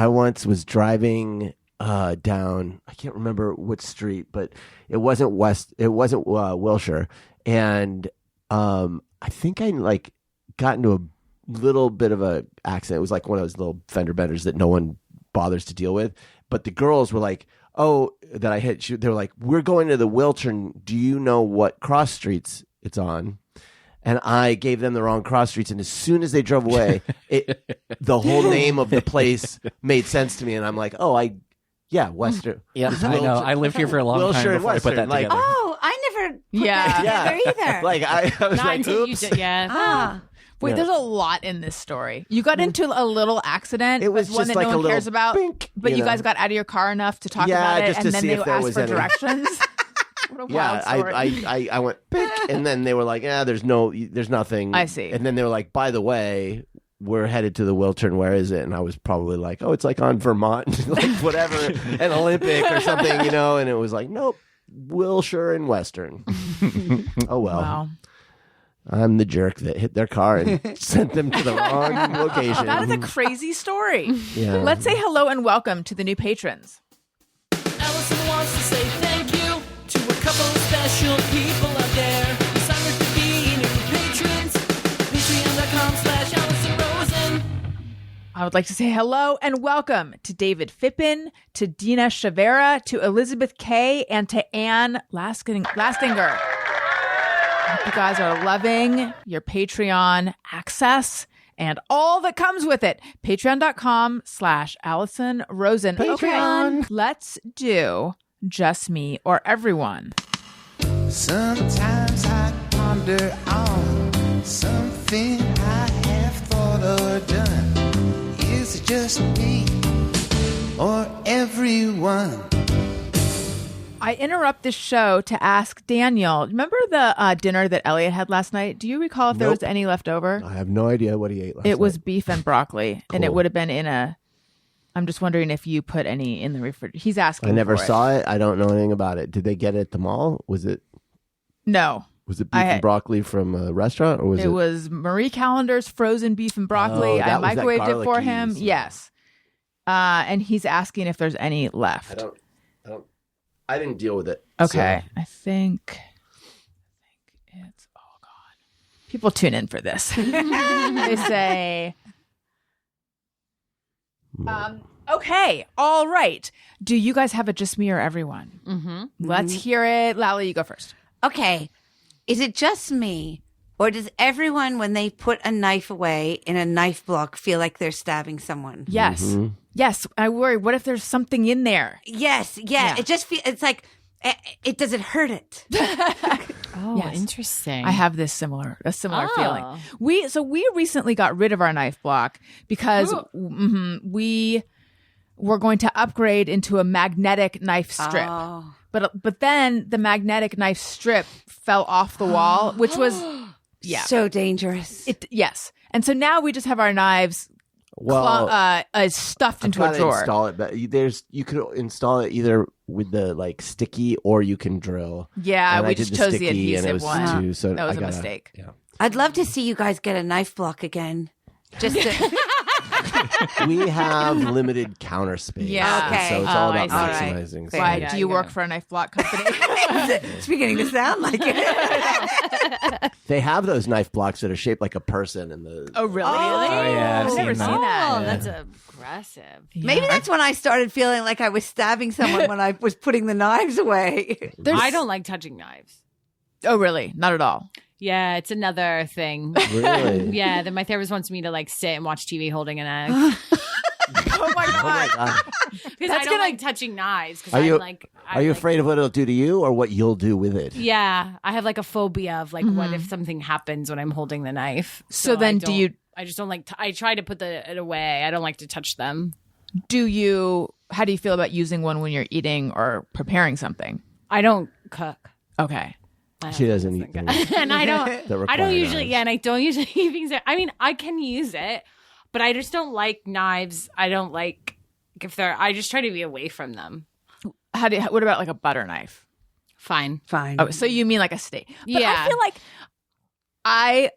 once was driving down, I can't remember which street, but it wasn't Wilshire, and I think I like got into a little bit of a accident. It was like one of those little fender benders that no one bothers to deal with, but the girls were like, oh, that I hit. They were like, we're going to the Wiltern, do you know what cross streets it's on? And I gave them the wrong cross streets, and as soon as they drove away, the whole name of the place made sense to me, and I'm like, Western. Yeah, I know. I lived here for a long Wilshire time and before I put that Western, together. Oh, I never put that together either. Like I was Not like, until you oops. did, yeah. Wait, there's a lot in this story. You got into a little accident. It was one just that like no a one little cares about. bink, but you know. guys got out of your car enough to talk Yeah, about it, just to and then see they if there asked was for any. directions. What a wild story. I went pick, and then they were like, there's nothing. I see. And then they were like, by the way, we're headed to the Wiltern. Where is it? And I was probably like, oh, it's like on Vermont, like whatever, an Olympic or something, And it was like, nope, Wilshire and Western. Oh well. Wow. I'm the jerk that hit their car and sent them to the wrong location. That is a crazy story. Yeah. Let's say hello and welcome to the new patrons. Allison wants to say thank you to a couple of special people out there who signed up to be new patrons. Patreon.com/AllisonRosen. I would like to say hello and welcome to David Fippen, to Dina Shavera, to Elizabeth Kay, and to Anne Lastinger. I hope you guys are loving your Patreon access and all that comes with it. Patreon.com/AllisonRosen. Patreon. Okay, let's do Just Me or Everyone. Sometimes I ponder on something I have thought or done. Is it just me or everyone? I interrupt this show to ask Daniel, remember the dinner that Elliot had last night? Do you recall if there was any left over? I have no idea what he ate last It night. was beef and broccoli, and it Cool. would have been I'm just wondering if you put any in the refrigerator. He's asking I never for saw it. I don't know anything about it. Did they get it at the mall? Was it No. beef and broccoli from a restaurant, or was it? It was Marie Callender's frozen beef and broccoli. Oh, I that was that microwaved it for garlicky him. stuff. Yes. And he's asking if there's any left. I didn't deal with it. Okay. I think it's oh god. People tune in for this. They say okay, all right. Do you guys have a just me or everyone? Mm-hmm. Let's hear it. Lally, you go first. Okay. Is it just me? Or does everyone, when they put a knife away in a knife block, feel like they're stabbing someone? Yes. Yes. I worry. What if there's something in there? Yes. Yeah. It just feels, it's like, it doesn't hurt it. Oh, Yes. interesting. I have this similar Oh. feeling. We recently got rid of our knife block because we were going to upgrade into a magnetic knife strip. Oh. But then the magnetic knife strip fell off the wall, which was So dangerous. yes. And so now we just have our knives stuffed into a drawer. Install it, but you could install it either with the like sticky or you can drill. Yeah, And I we did just chose the sticky, and it adhesive was one. too, so That was I a gotta- mistake. Yeah. I'd love to see you guys get a knife block again. Just to, We have limited counter space. Yeah. Okay. So it's all Oh, about I see. maximizing. Fair. Why Yeah, do you I work get it. for a knife block company? it's beginning to sound like it. They have those knife blocks that are shaped like a person in the. Oh, really? Oh, yeah, I've I've never seen seen that. that. Oh, that's aggressive. Maybe that's when I started feeling like I was stabbing someone when I was putting the knives away. I don't like touching knives. Oh, really? Not at all. Yeah, it's another thing. Really? Yeah, then my therapist wants me to like sit and watch TV holding an egg Oh my Oh my god. God. because I don't like touching knives. Because Are you- I'm like, Are you afraid of what it'll do to you or what you'll do with it? Yeah, I have like a phobia of like what if something happens when I'm holding the knife. So then I do you- I just don't like. I try to put it away. I don't like to touch them. How do you feel about using one when you're eating or preparing something? I don't cook. Okay. She doesn't eat things. And I don't. that I require don't usually. knives. Yeah, and I don't usually eat things. I mean, I can use it, but I just don't like knives. I don't like if they're. I just try to be away from them. What about like a butter knife? Fine. Fine. Oh, so you mean like a steak? But Yeah. I feel like I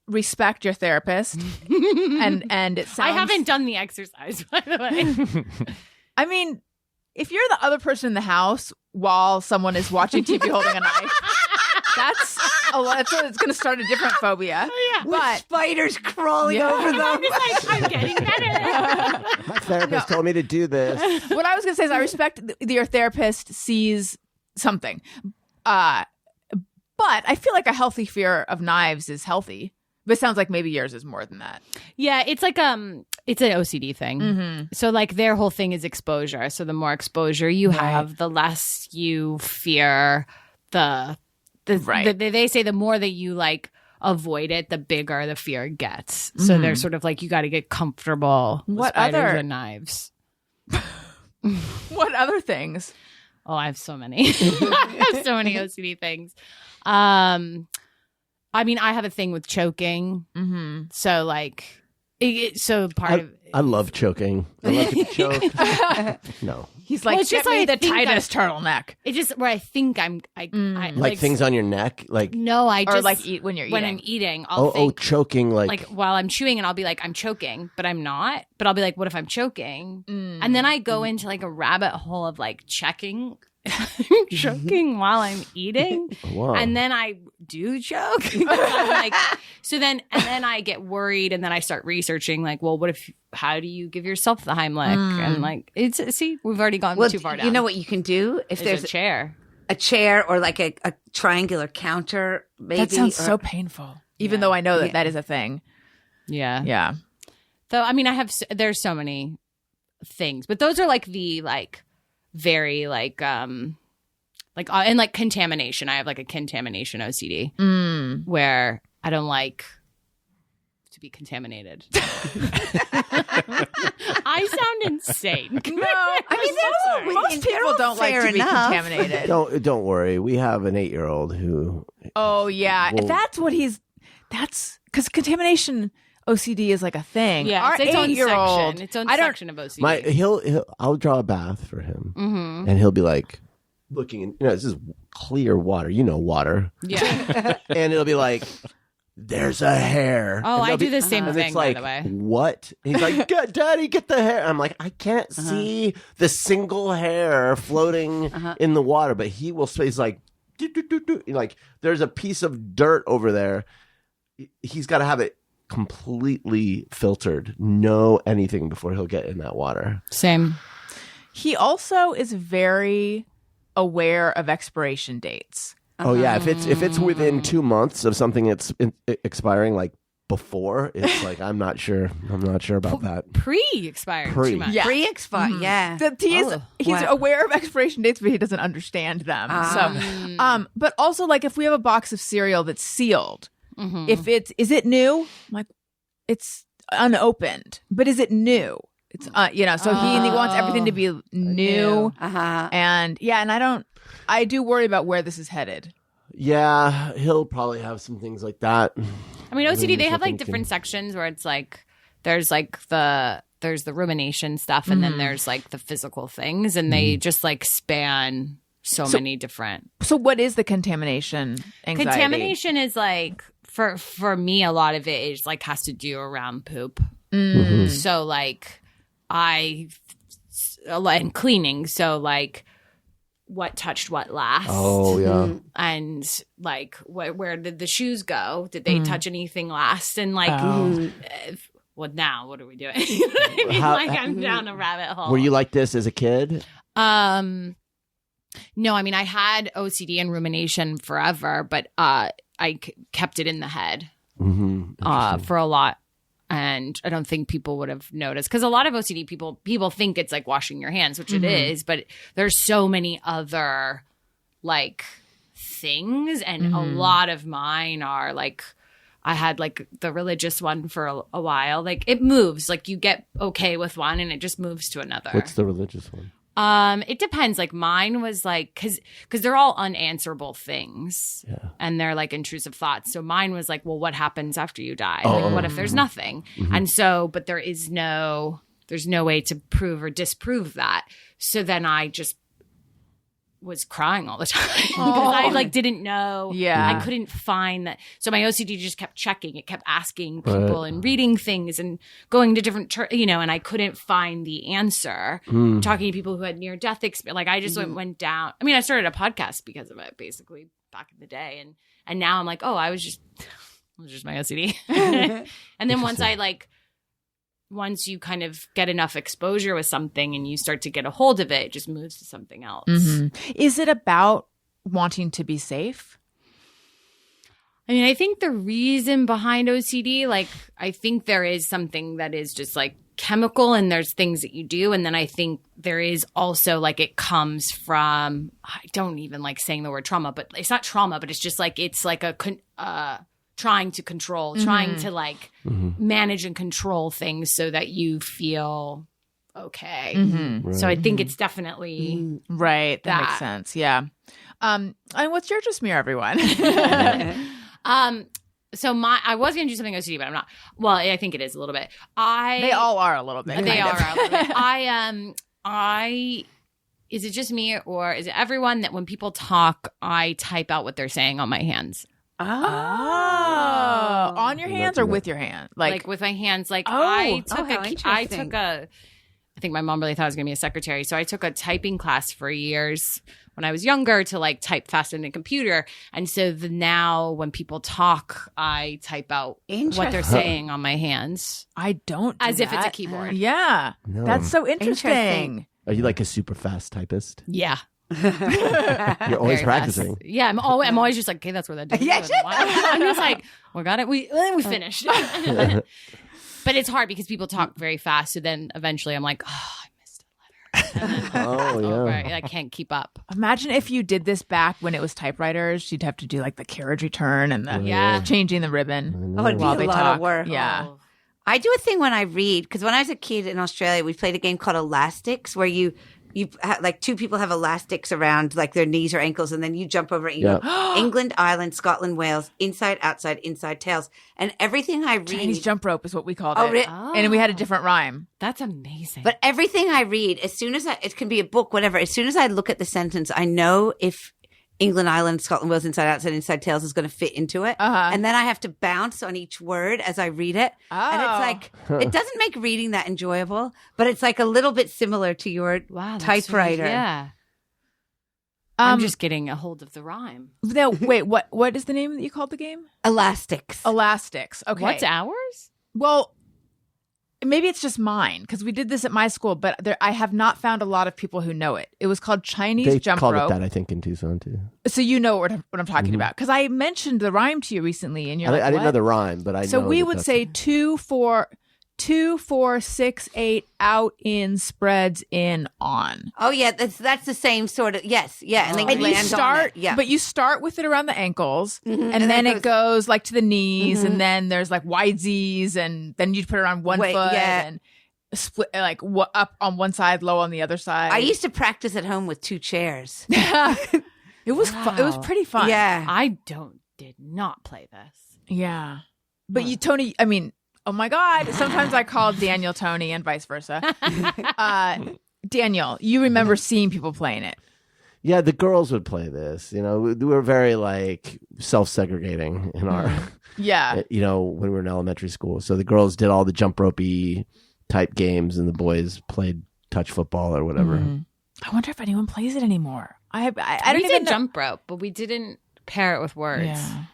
respect your therapist, and it sounds. I haven't done the exercise, by the way. I mean, if you're the other person in the house while someone is watching TV holding a knife, that's a lot. It's going to start a different phobia. With But spiders crawling Yeah. over them. I'm just like, I'm getting better. My therapist told me to do this. what I was going to say is I respect that your therapist sees something. But I feel like a healthy fear of knives is healthy. But it sounds like maybe yours is more than that. Yeah, it's like it's an OCD thing. So like their whole thing is exposure. So the more exposure you have, the less you fear the Right. they say the more that you like avoid it, the bigger the fear gets. So they're sort of like you got to get comfortable with What spiders other- and knives. What other things? Oh, I have so many. I have so many OCD things. I mean, I have a thing with choking. So like, so part of I love choking. I love to choke. No. He's like, Well, it's get just me like I the think tightest turtleneck. it's just where I think I Like things on your neck? Like, No, I Or just like eat when you're when eating. I'm eating, I'll oh, think choking. like while I'm chewing, and I'll be like, I'm choking, but I'm not. But I'll be like, what if I'm choking? And then I go into like a rabbit hole of like checking, choking while I'm eating, Wow. and then I do choke. I'm like, so then I get worried, and then I start researching like, well, what if? How do you give yourself the Heimlich? And like, it's see, we've already gone Well, too far down. you know what you can do if There's there's a chair. a chair or like a triangular counter. Maybe That sounds or- so painful. Even though I know that Yeah. that is a thing. Yeah. Yeah. So I mean, there's so many things, but those are like the like very and like contamination. I have like a contamination OCD where I don't like to be contaminated. I sound insane. No, I mean, sorry. most people don't like fair to be enough. contaminated. don't worry. We have an 8-year-old who. Oh yeah, Well- that's what that's because contamination OCD is like a thing. Yeah, Our it's its own 8-year-old, section. Its own I don't. section of OCD. He'll I'll draw a bath for him, and he'll be like looking. This is clear water. You know water. yeah. And it'll be like, there's a hair. Oh, And I they'll do the same and thing, it's by like, the way. what? He's like, Daddy, get the hair. I'm like, I can't see the single hair floating in the water, but he will say, he's like, like, there's a piece of dirt over there. He's got to have it completely filtered, no anything before he'll get in that water. Same. He also is very aware of expiration dates. Oh yeah, if it's within 2 months of something that's expiring, like before, it's like I'm not sure about that. Pre-expired. Pre. Too much. Yeah. Pre-expired, yeah. He's Wow. aware of expiration dates, but he doesn't understand them. So, but also, like, if we have a box of cereal that's sealed, if is it new? I'm like, it's unopened, but is it new? It's so he wants everything to be new. And I do worry about where this is headed. Yeah, he'll probably have some things like that. I mean, OCD, they have like thinking. different sections where it's like there's the rumination stuff, and then there's like the physical things, and they just like span so many different. So, what is the contamination anxiety? Contamination is like for me, a lot of it is like has to do around poop. So like and cleaning. So like what touched what last. Oh yeah. And like where did the shoes go? Did they touch anything last? And like well, now what are we doing? You know what I mean? Like I'm down a rabbit hole. Were you like this as a kid? No, I mean I had OCD and rumination forever, but I kept it in the head for a lot. And I don't think people would have noticed because a lot of OCD people think it's like washing your hands, which it is, but there's so many other like things, and a lot of mine are like I had like the religious one for a while. Like it moves, like you get okay with one and it just moves to another. What's the religious one? It depends. Like mine was like, cause they're all unanswerable things and they're like intrusive thoughts. So mine was like, well, what happens after you die? Like, what if there's nothing? And so, but there's no way to prove or disprove that. So then I just was crying all the time because I like didn't know. Yeah. I couldn't find that. So my OCD just kept checking. It kept asking people and reading things and going to different, and I couldn't find the answer. Talking to people who had near death experience. Like I just went down. I mean, I started a podcast because of it basically back in the day. And now I'm like, oh, it was just my OCD. And then once you kind of get enough exposure with something and you start to get a hold of it just moves to something else. Is it about wanting to be safe? I mean, I think the reason behind OCD, like, I think there is something that is just like chemical and there's things that you do. And then I think there is also like it comes from, I don't even like saying the word trauma, but it's not trauma, but it's just like, it's like trying to control, trying to like manage and control things so that you feel okay. So I think it's definitely right. That makes sense. Yeah. And what's your just mirror, everyone? So I was going to do something OCD, but I'm not. Well, I think it is a little bit. They all are a little bit. They are a little bit. Is it just me or is it everyone that when people talk, I type out what they're saying on my hands? On your hands or with your hand? Like with my hands. Like I think my mom really thought I was going to be a secretary. So I took a typing class for years when I was younger to like type fast in a computer. And so now when people talk, I type out what they're saying on my hands. I don't as if that. it's a keyboard. Yeah. No. That's so interesting. Are you like a super fast typist? Yeah. You're always Very practicing. fast. Yeah, I'm always just like, okay, that's where that. I'm just like, we got it. We finished. But it's hard because people talk very fast. So then eventually, I'm like, oh, I missed a letter. I can't keep up. Imagine if you did this back when it was typewriters. You'd have to do like the carriage return and the changing the ribbon. Oh, it'd be while a they lot talk. of work. Yeah. Oh. I do a thing when I read because when I was a kid in Australia, we played a game called Elastics where you like two people have elastics around like their knees or ankles, and then you jump over it. And you go England, Ireland, Scotland, Wales, inside, outside, inside, tails, and everything I read. Chinese jump rope is what we called Oh, it, really? and we had a different rhyme. That's amazing. But everything I read, as soon as it can be a book, whatever. As soon as I look at the sentence, I know if England, Ireland, Scotland, Wales, Inside, Outside, Inside Tales is going to fit into it. And then I have to bounce on each word as I read it. And it's like, it doesn't make reading that enjoyable, but it's like a little bit similar to your Wow, that's typewriter. really- yeah. I'm just getting a hold of the rhyme. No, wait. What is the name that you called the game? Elastics. Elastics. Okay. What's ours? Well, maybe it's just mine because we did this at my school, but I have not found a lot of people who know it. It was called Chinese They jump called rope. it that, I think, in Tucson too. So you know what I'm talking about because I mentioned the rhyme to you recently, and you're like, I didn't know "What?" the rhyme, but I know. So we that would that's- say 2, 4, 2, 4, 6, 8, out, in, spreads, in, on. Oh, yeah. That's the same sort of. Yes. Yeah. And then And you land on start, it. Yeah. but you start with it around the ankles, Mhm. and then it goes like to the knees, and then there's like wide Z's, and then you put it on one Wait, foot, yeah. and split like up on one side, low on the other side. I used to practice at home with 2 chairs. It was it was pretty fun. Yeah. I did not play this. Yeah. But you, Tony, I mean, oh my God. Sometimes I call Daniel Tony and vice versa. Daniel, you remember seeing people playing it. Yeah, the girls would play this. You know, we were very like self-segregating in our, Yeah. you know, when we were in elementary school. So the girls did all the jump ropey type games, and the boys played touch football or whatever. I wonder if anyone plays it anymore. I I don't we even did know. jump rope, but we didn't pair it with words. Yeah.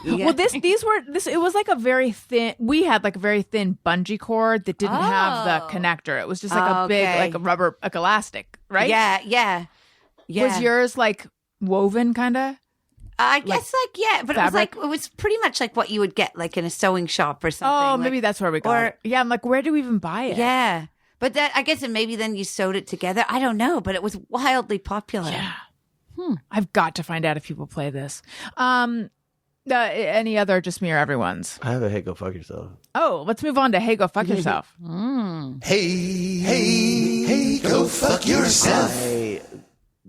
Yeah. Well, it was like a very thin, we had like a very thin bungee cord that didn't have the connector. It was just like a big, Okay. like a rubber, like elastic, right? Yeah. Yeah. Yeah. Was yours like woven kind of? I guess yeah, but fabric? it was pretty much like what you would get like in a sewing shop or something. Oh, like- maybe that's where we got or- it. Yeah, I'm like, where do we even buy it? Yeah. But that, I guess, and maybe then you sewed it together. I don't know, but it was wildly popular. Yeah. I've got to find out if people play this. Any other, just me or everyone's? I have a hey, go fuck yourself. Oh, let's move on to hey, go fuck yourself. Hey, go fuck yourself.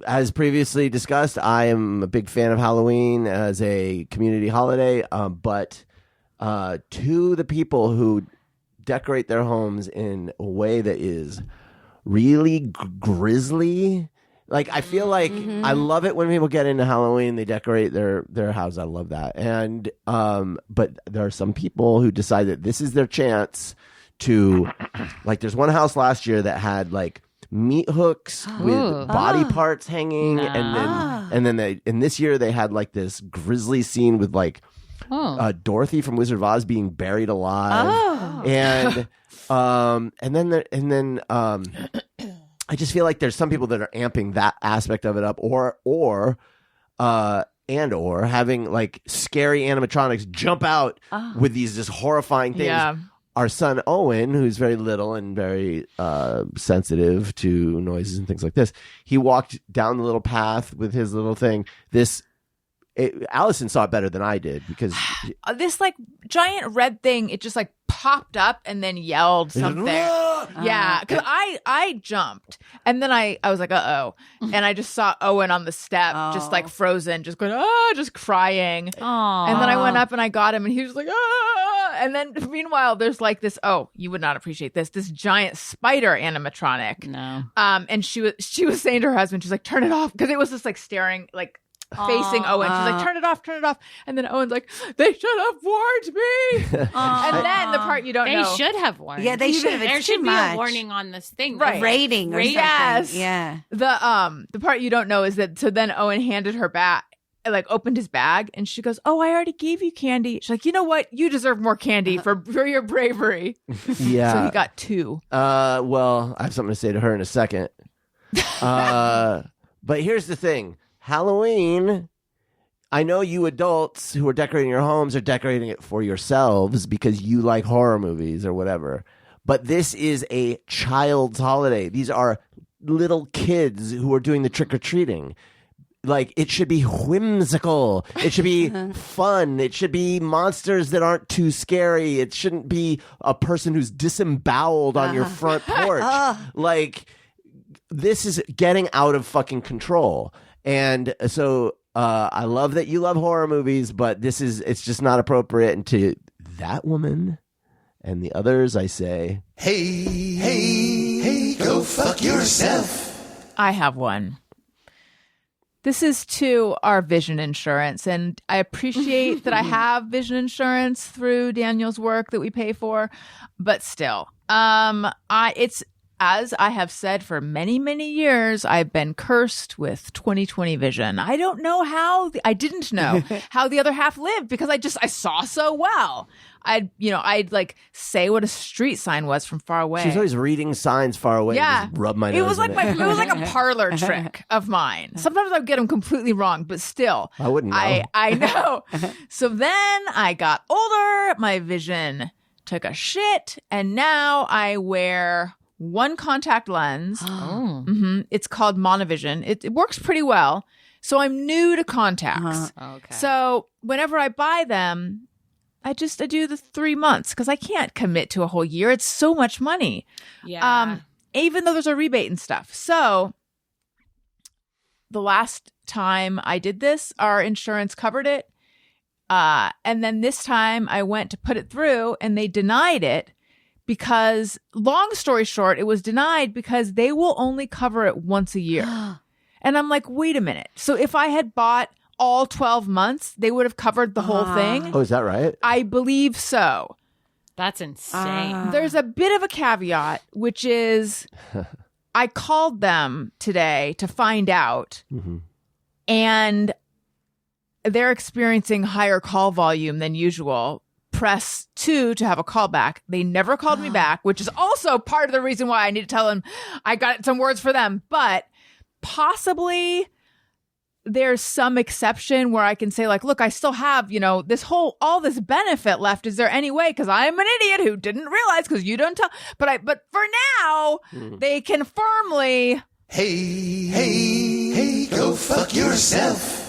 As previously discussed, I am a big fan of Halloween as a community holiday, but to the people who decorate their homes in a way that is really grisly, like I feel like I love it when people get into Halloween, they decorate their house. I love that. And but there are some people who decide that this is their chance to, like, there's one house last year that had like meat hooks with body parts hanging, and then this year they had like this grisly scene with like Dorothy from Wizard of Oz being buried alive, and then I just feel like there's some people that are amping that aspect of it up, or having like scary animatronics jump out with these just horrifying things. Yeah. Our son Owen, who's very little and very sensitive to noises and things like this, he walked down the little path with his little thing. Allison saw it better than I did because This like giant red thing, it just like popped up and then yelled something. Yeah, because I jumped and then I was like, uh-oh. And I just saw Owen on the step, just like frozen, just going, just crying. Aww. And then I went up and I got him and he was like, and then meanwhile, there's like this, you would not appreciate this giant spider animatronic. No. And she was saying to her husband, she's like, turn it off. Because it was just like staring, like facing Owen. She's like, turn it off. And then Owen's like, they should have warned me. And then the part you don't They know. should have warned. Yeah, they should have. There It's should too be much. a warning on this thing. Right. A rating or something. Yes. Yeah. The part you don't know is that, so then Owen handed her back, like opened his bag and she goes, I already gave you candy. She's like, you know what? You deserve more candy for your bravery. yeah. So he got 2. Well, I have something to say to her in a second. But here's the thing. Halloween, I know you adults who are decorating your homes are decorating it for yourselves because you like horror movies or whatever. But this is a child's holiday. These are little kids who are doing the trick-or-treating. Like, it should be whimsical. It should be fun. It should be monsters that aren't too scary. It shouldn't be a person who's disemboweled on your front porch. Like, this is getting out of fucking control. And so I love that you love horror movies, but it's just not appropriate. And to that woman and the others, I say, Hey, go fuck yourself. I have one. This is to our vision insurance, and I appreciate that I have vision insurance through Daniel's work that we pay for, but still, it's as I have said for many, many years, I've been cursed with 20/20 vision. I don't know how I didn't know how the other half lived because I saw so well. I'd like say what a street sign was from far away. She was always reading signs far away. Yeah, and just rub my nose. It was like in it was like a parlor trick of mine. Sometimes I would get them completely wrong, but still, I wouldn't know. I know. So then I got older. My vision took a shit, and now I wear one contact lens. It's called monovision. It works pretty well. So I'm new to contacts. Okay. So whenever I buy them, I do the 3 months because I can't commit to a whole year. It's so much money. Yeah. Even though there's a rebate and stuff. So the last time I did this, our insurance covered it. And then this time I went to put it through and they denied it because, long story short, it was denied because they will only cover it once a year. And I'm like, wait a minute. So if I had bought all 12 months, they would have covered the whole thing? Oh, is that right? I believe so. That's insane. There's a bit of a caveat, which is I called them today to find out, and they're experiencing higher call volume than usual. Press 2 to have a call back. They never called me back, which is also part of the reason why I need to tell them I got some words for them. But possibly there's some exception where I can say, like, look, I still have, all this benefit left. Is there any way? Because I'm an idiot who didn't realize because you don't tell. But for now, they can firmly. Hey, go fuck yourself.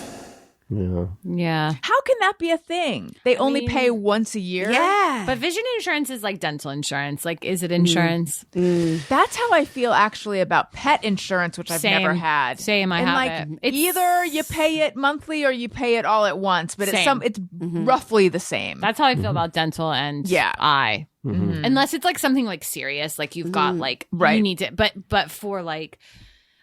Yeah. Yeah. How can that be a thing? They only pay once a year? Yeah. But vision insurance is like dental insurance. Like, is it insurance? That's how I feel actually about pet insurance, which I've never had. Same, I and have like, it. It's- either you pay it monthly or you pay it all at once, but Same. it's roughly the same. That's how I feel about dental and eye. Unless it's like something like serious, like you've got like you need to. But for like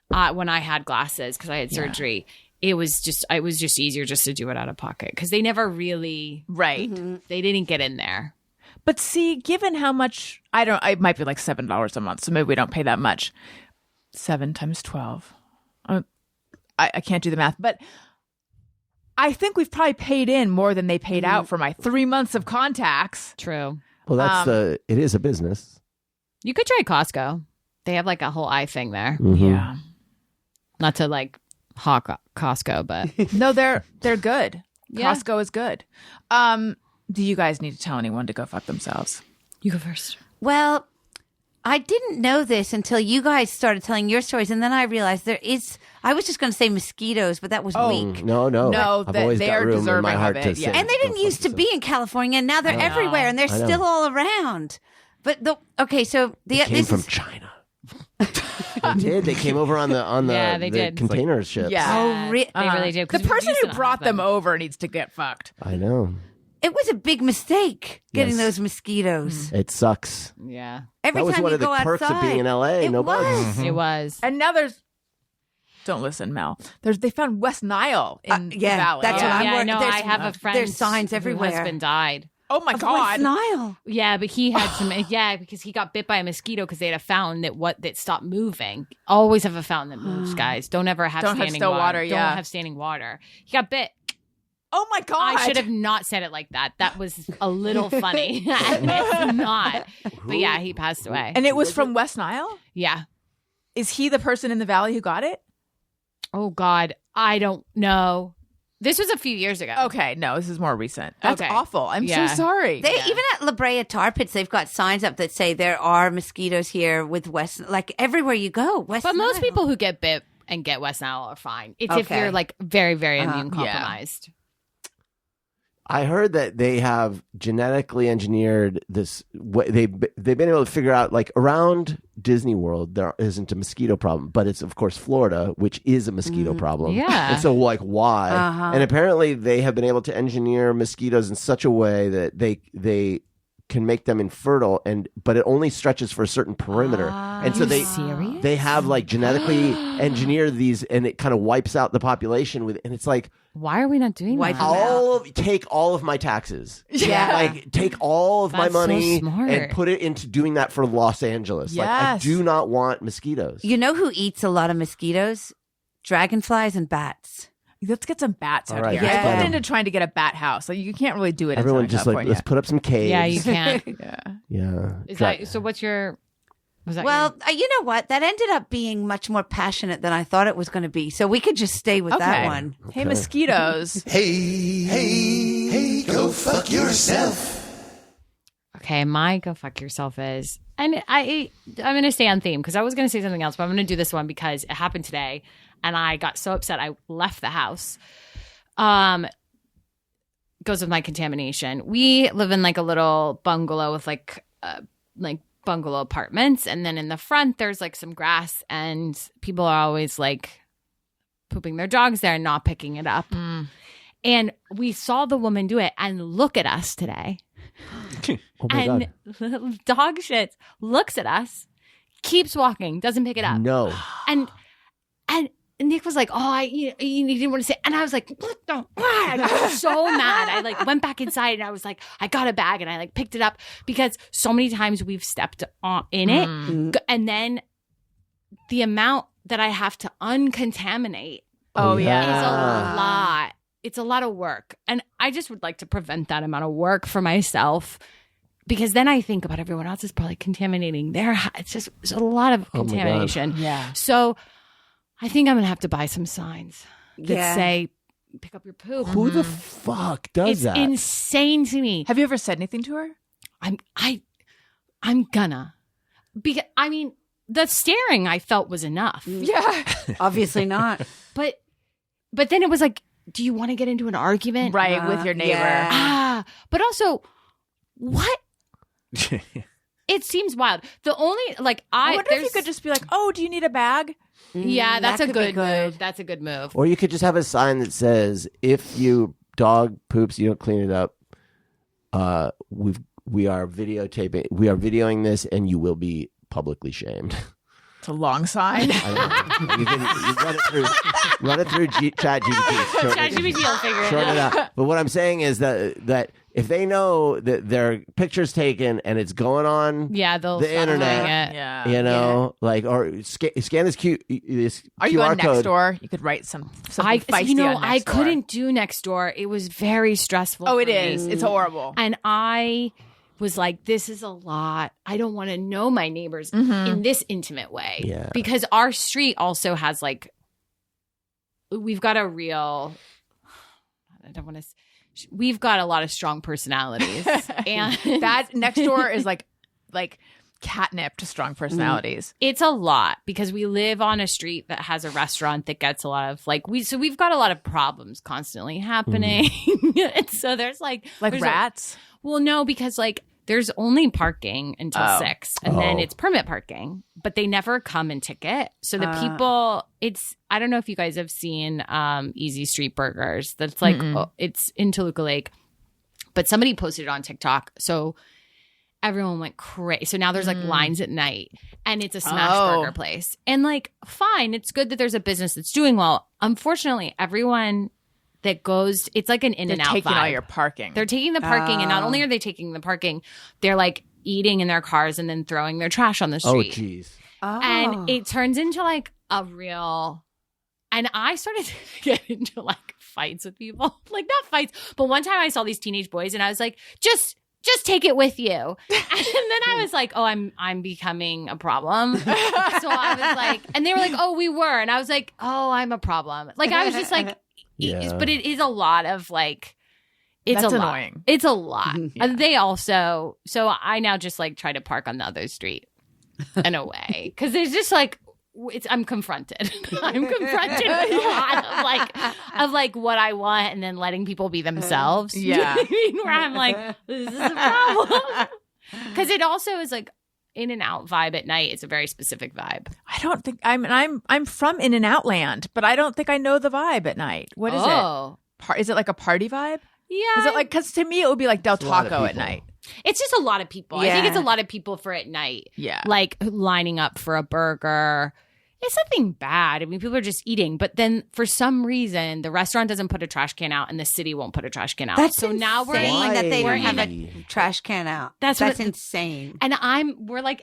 when I had glasses because I had surgery. It was just easier just to do it out of pocket because they never really they didn't get in there. But see, given how much it might be like $7 a month, so maybe we don't pay that much. 7 times 12. I can't do the math, but I think we've probably paid in more than they paid out for my 3 months of contacts. True. Well, that's it is a business. You could try Costco. They have like a whole eye thing there. Yeah. Not to like hawk Costco, but No, they're good. Yeah. Costco is good. Do you guys need to tell anyone to go fuck themselves? you go first. Well, I didn't know this until you guys started telling your stories, and then I realized I was just going to say mosquitoes, but that was weak. No. No, I've always they got are room in deserving my heart of to it, say. yeah. And they didn't used to be in California, and now they're everywhere, and they're I know. still all around. But They came from China. They did. They came over on the Yeah, they the did. container ships. Yeah. Oh, They really do. The 'cause person used who to not brought have them over needs to get fucked. I know. it was a big mistake getting Yes. those mosquitoes. It sucks. Yeah, Every That was time one you of the go perks outside, of being in LA. It No was. bugs. it was. And now don't listen, Mel. They found West Nile in the yeah, valley. that's what I'm yeah, worried. no, There's- I have a friend. there's signs whose everywhere. husband died. Oh my Of God. West Nile. Yeah, but he had some. Yeah, because he got bit by a mosquito because they had a fountain that stopped moving. Always have a fountain that moves, guys. Don't ever have Don't have standing still water. water, yeah. Don't have standing water. He got bit. Oh my God. I should have not said it like that. That was a little funny. It's not. But yeah, he passed away. And it was from West Nile? Yeah. Is he the person in the valley who got it? Oh God, I don't know. This was a few years ago. Okay, no, this is more recent. That's Okay. awful. I'm Yeah. so sorry. Even at La Brea tar pits, they've got signs up that say there are mosquitoes here with West. Like everywhere you go, West. But most Nile. people who get bit and get West Nile are fine. It's if Okay. you're like very, very immune compromised. I heard that they have genetically engineered this. They've been able to figure out, like, around Disney World there isn't a mosquito problem, but it's of course Florida, which is a mosquito problem. Yeah. And so, like, why? And apparently they have been able to engineer mosquitoes in such a way that they can make them infertile, but it only stretches for a certain perimeter. And so they have like genetically engineered these, and it kind of wipes out the population and it's like, why are we not doing that? Take all of my taxes. Yeah. Like take all of my That's so money smart. and put it into doing that for Los Angeles. Like I Yes. do not want mosquitoes. You know who eats a lot of mosquitoes? Dragonflies and bats. Let's get some bats out All right, here. let's I get looked 'em. into trying to get a bat house. Like you can't really do it. Everyone in just California. like, let's put up some caves. Yeah, you can't. Yeah. Yeah. Is that so? What's your? Was that Well, you know what? That ended up being much more passionate than I thought it was going to be. So we could just stay with that Okay. one. Hey, mosquitoes. Hey, go fuck yourself. Okay, my go fuck yourself is, and I'm going to stay on theme because I was going to say something else, but I'm going to do this one because it happened today, and I got so upset I left the house. Goes with my contamination. We live in like a little bungalow with like bungalow apartments, and then in the front there's like some grass, and people are always like pooping their dogs there and not picking it up. And we saw the woman do it, and look at us today. Oh my And God. dog shit looks at us, keeps walking, doesn't pick it up. No. And Nick was like, "Oh, you didn't want to say," and I was like, "What the?" I got so mad. I like went back inside and I was like, I got a bag and I like picked it up because so many times we've stepped in it, and then the amount that I have to uncontaminate Oh, is yeah. a lot. It's a lot of work, and I just would like to prevent that amount of work for myself. Because then I think about everyone else is probably contaminating it's a lot of contamination. Yeah. So I think I'm going to have to buy some signs that Yeah. say, pick up your poop. Who the fuck does It's that? insane to me. Have you ever said anything to her? I'm gonna. Because, I mean, the staring I felt was enough. Yeah. Obviously not. But then it was like, do you want to get into an argument? Right, with your neighbor. yeah. But also, what? It seems wild. The only, like, I wonder if you there's- could just be like, "Oh, do you need a bag?" Yeah, that's that a could be good move. That's a good move. Or you could just have a sign that says, "If your dog poops, you don't clean it up. We are videoing this, and you will be publicly shamed." It's a long sign. I don't know. You run it through Chat GPT. ChatGPT will figure it Short out. it out. But what I'm saying is that if they know that their picture's taken and it's going on, Yeah, they'll the stop internet, doing it. Yeah. you know, like or scan this Are you QR on code. Nextdoor? You could write something I feisty on I Nextdoor. couldn't do Nextdoor. It was very stressful. Oh, it for me. is. It's horrible. And I was like, this is a lot. I don't want to know my neighbors in this intimate way. Yeah. Because our street also has like, we've got a real, we've got a lot of strong personalities. And That Nextdoor is like catnip to strong personalities. it's a lot because we live on a street that has a restaurant that gets a lot of like, we've got a lot of problems constantly happening. And so there's like there's Rats. Well, no, because like there's only parking until 6 and then Oh. it's permit parking, but they never come and ticket. So the people, I don't know if you guys have seen Easy Street Burgers. That's like, it's in Toluca Lake, but somebody posted it on TikTok. So everyone went crazy. So now there's like lines at night and it's a smash burger place. And like, fine, it's good that there's a business that's doing well. Unfortunately, everyone that goes, it's like an in They're and out taking vibe. all your parking. They're taking the parking, and not only are they taking the parking, they're like eating in their cars and then throwing their trash on the Oh, street. jeez. And it turns into like a real. And I started to get into like fights with people, like not fights, but one time I saw these teenage boys, and I was like, just take it with you. And then I was like, oh, I'm becoming a problem. So I was like, and they were like, oh, we were, and I was like, oh, I'm a problem. Like I was just like. Yeah. But it is a lot of like, it's That's a lot. annoying. It's a lot. They also, so I now just like try to park on the other street in a way because there's just like, I'm confronted. I'm confronted with a lot of like what I want and then letting people be themselves. You know Yeah. what I mean? Where I'm like, this is a problem. Because it also is like in and out vibe at night. It's a very specific vibe. I don't think I'm from In and Out Land, but I don't think I know the vibe at night. What is it? Is it like a party vibe? Yeah. Is it like, because to me it would be like Del a lot of Taco at people. night. It's just a lot of people. I think it's a lot of people for at night. Yeah. Like lining up for a burger. It's nothing bad. I mean, people are just eating. But then for some reason, the restaurant doesn't put a trash can out and the city won't put a trash can out. That's so now we're insane that they Why? don't have a trash can out. That's insane. And we're like,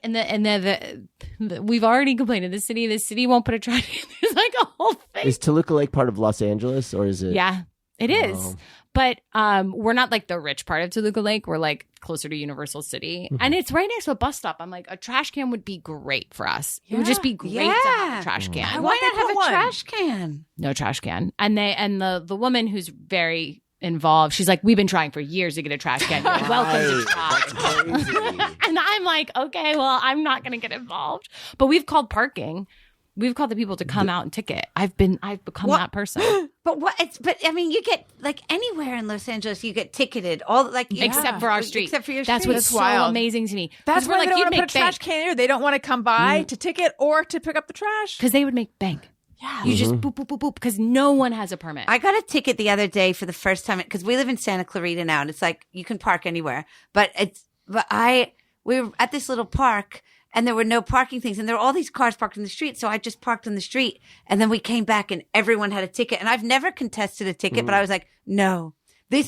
we've already complained to the city won't put a trash can. There's like a whole thing. Is Toluca Lake part of Los Angeles, or is it? Yeah, it is. Wow. But we're not like the rich part of Toluca Lake. We're like closer to Universal City. And it's right next to a bus stop. I'm like, a trash can would be great for us. It would just be great to have a trash can. Why not have a trash can? No trash can. And the woman who's very involved, she's like, we've been trying for years to get a trash can. You're welcome to try. That's crazy. And I'm like, okay, well, I'm not going to get involved. But we've called parking. We've called the people to come out and ticket. I've become that person. But but I mean, you get like anywhere in Los Angeles, you get ticketed. All like Except for our street. Except for your That's street. what's so wild. amazing to me. That's why we're they don't you'd want to make put a trash can here. They don't want to come by to ticket or to pick up the trash. because they would make bank. Yeah. You just boop, boop, boop, boop, because no one has a permit. I got a ticket the other day for the first time because we live in Santa Clarita now, and it's like you can park anywhere. We were at this little park, and there were no parking things, and there were all these cars parked in the street. So I just parked in the street, and then we came back, and everyone had a ticket. And I've never contested a ticket, but I was like, no,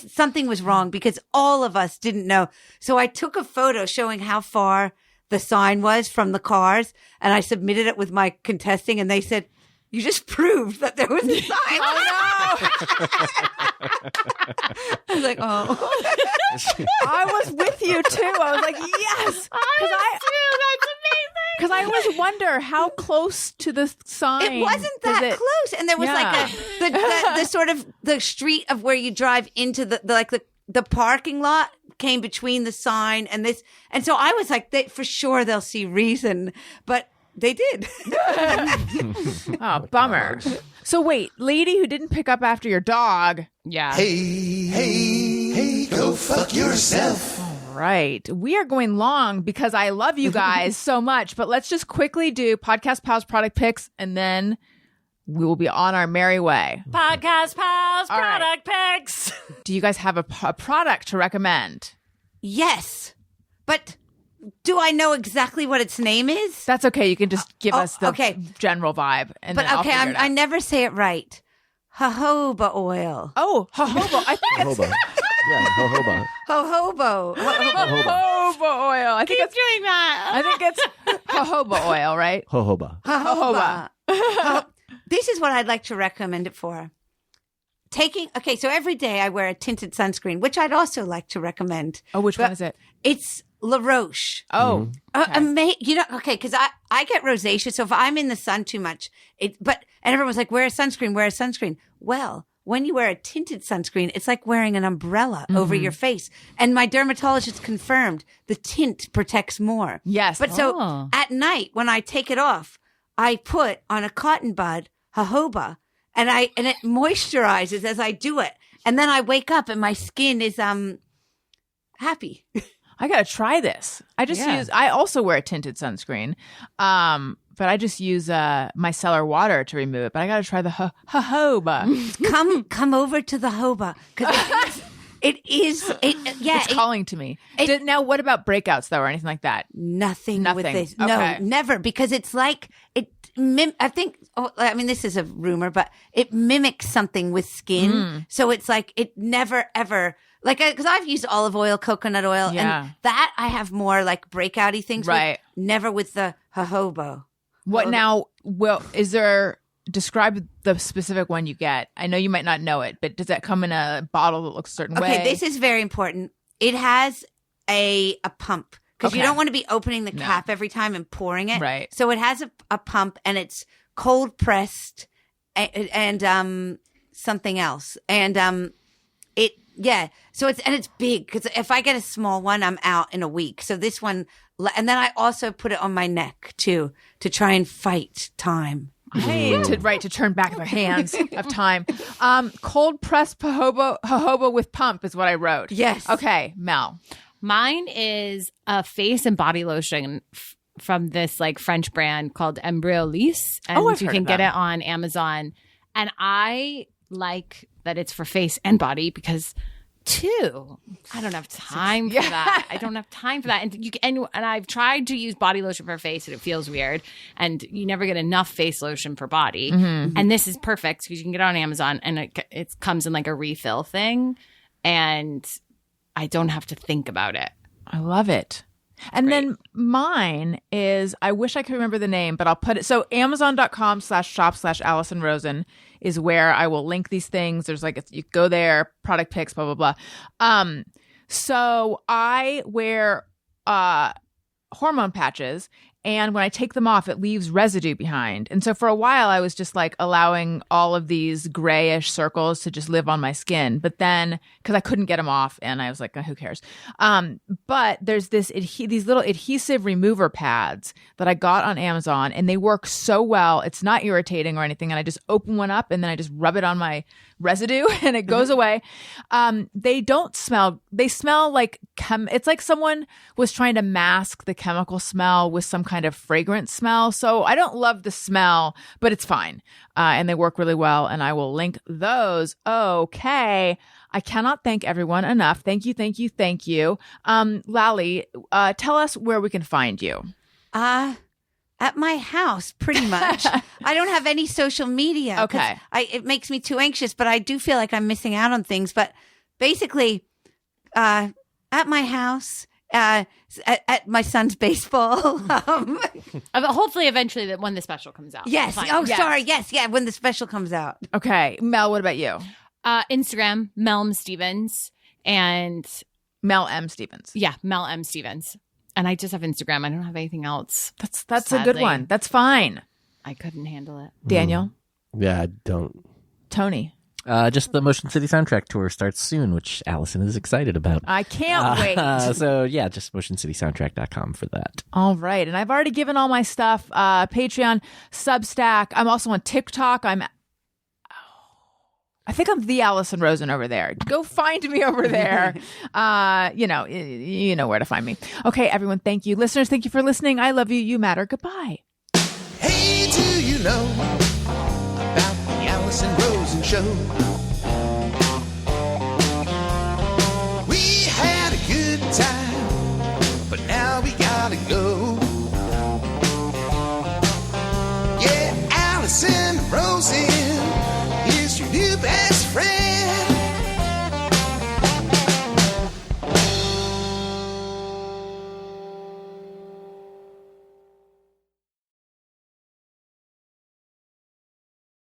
something was wrong because all of us didn't know. So I took a photo showing how far the sign was from the cars, and I submitted it with my contesting, and they said, you just proved that there was a sign. Oh, no. I was like, oh. I was with you too. I was like, yes. Because I always wonder how close to the sign. It wasn't that close. And there was the sort of the street of where you drive into the parking lot came between the sign and this. And so I was like, for sure they'll see reason. But they did. Oh, bummer. So wait, lady who didn't pick up after your dog. Yeah. Hey, go fuck yourself. Right. We are going long because I love you guys so much, but let's just quickly do Podcast Pals product picks and then we will be on our merry way. Podcast Pals All right. product picks. Do you guys have a product to recommend? Yes. But do I know exactly what its name is? That's okay. You can just give us the okay. general vibe. And But then I'll okay, figure it out. I never say it right. Jojoba oil. Oh, jojoba. I think it's Jojoba. Yeah, jojoba. Jojoba. jojoba oil. I think Keep it's doing that. I think it's jojoba oil, right? Jojoba. Jojoba. This is what I'd like to recommend it for. So every day I wear a tinted sunscreen, which I'd also like to recommend. Oh, which one is it? It's La Roche. Oh, Because I get rosacea, so if I'm in the sun too much, and everyone's like, wear a sunscreen. Well, when you wear a tinted sunscreen, it's like wearing an umbrella over your face. And my dermatologist confirmed the tint protects more. yes. But so at night when I take it off, I put on a cotton bud, jojoba, and it moisturizes as I do it. And then I wake up and my skin is happy. I gotta try this. I also wear a tinted sunscreen, but I just use micellar water to remove it. But I gotta try the jojoba. Come over to the jojoba because It's calling to me. Now, what about breakouts though, or anything like that? Nothing with this. Okay. No, never, because it's like I think. This is a rumor, but it mimics something with skin. So it's like it never ever. Like, because I've used olive oil, coconut oil, and that I have more like breakouty things Right. with, never with the jojoba. What now? Well, describe the specific one you get. I know you might not know it, but does that come in a bottle that looks a certain way? Okay, this is very important. It has a pump because you don't want to be opening the cap every time and pouring it. Right. So it has a pump and it's cold pressed and something else. And so it's big because if I get a small one, I'm out in a week. So this one, and then I also put it on my neck too to try and fight time. to turn back the hands of time. Cold pressed jojoba with pump is what I wrote. Yes. Okay, Mel. Mine is a face and body lotion from this like French brand called Embryolisse, and I've you heard can of get them. it on Amazon. And I like that it's for face and body because 2. I don't have time for that. I don't have time for that. And I've tried to use body lotion for face, and it feels weird. And you never get enough face lotion for body. And this is perfect because you can get it on Amazon, and it comes in like a refill thing, and I don't have to think about it. I love it. And then mine is, I wish I could remember the name, but I'll put it. So Amazon.com/shop/Allison Rosen is where I will link these things. There's like, you go there, product picks, blah, blah, blah. So I wear hormone patches, and when I take them off, it leaves residue behind. And so for a while, I was just like allowing all of these grayish circles to just live on my skin. But then, because I couldn't get them off, and I was like, who cares? But there's these little adhesive remover pads that I got on Amazon, and they work so well. It's not irritating or anything. And I just open one up, and then I just rub it on my residue, and it goes away. They don't smell. They smell like it's like someone was trying to mask the chemical smell with some kind of fragrance smell. So I don't love the smell, but it's fine. And they work really well, and I will link those. Okay. I cannot thank everyone enough. Thank you, thank you, thank you. Lally, tell us where we can find you. At my house, pretty much. I don't have any social media. Okay. It makes me too anxious, but I do feel like I'm missing out on things. But basically, at my house, at my son's baseball. Hopefully, eventually, that when the special comes out. Yes. Fine. Oh, yes. Sorry. Yes. Yeah. When the special comes out. Okay. Mel, what about you? Instagram, Mel M. Stevens, and Mel M. Stevens. Yeah, Mel M. Stevens. And I just have Instagram. I don't have anything else. That's a good one. That's fine. I couldn't handle it. Daniel? Yeah, I don't. Tony? Just the Motion City Soundtrack Tour starts soon, which Allison is excited about. I can't wait. So, yeah, just motioncitysoundtrack.com for that. All right. And I've already given all my stuff. Patreon, Substack. I'm also on TikTok. I think I'm the Allison Rosen over there. Go find me over there. You know where to find me. Okay, everyone, thank you. Listeners, thank you for listening. I love you. You matter. Goodbye. Hey, do you know about the Allison Rosen Show?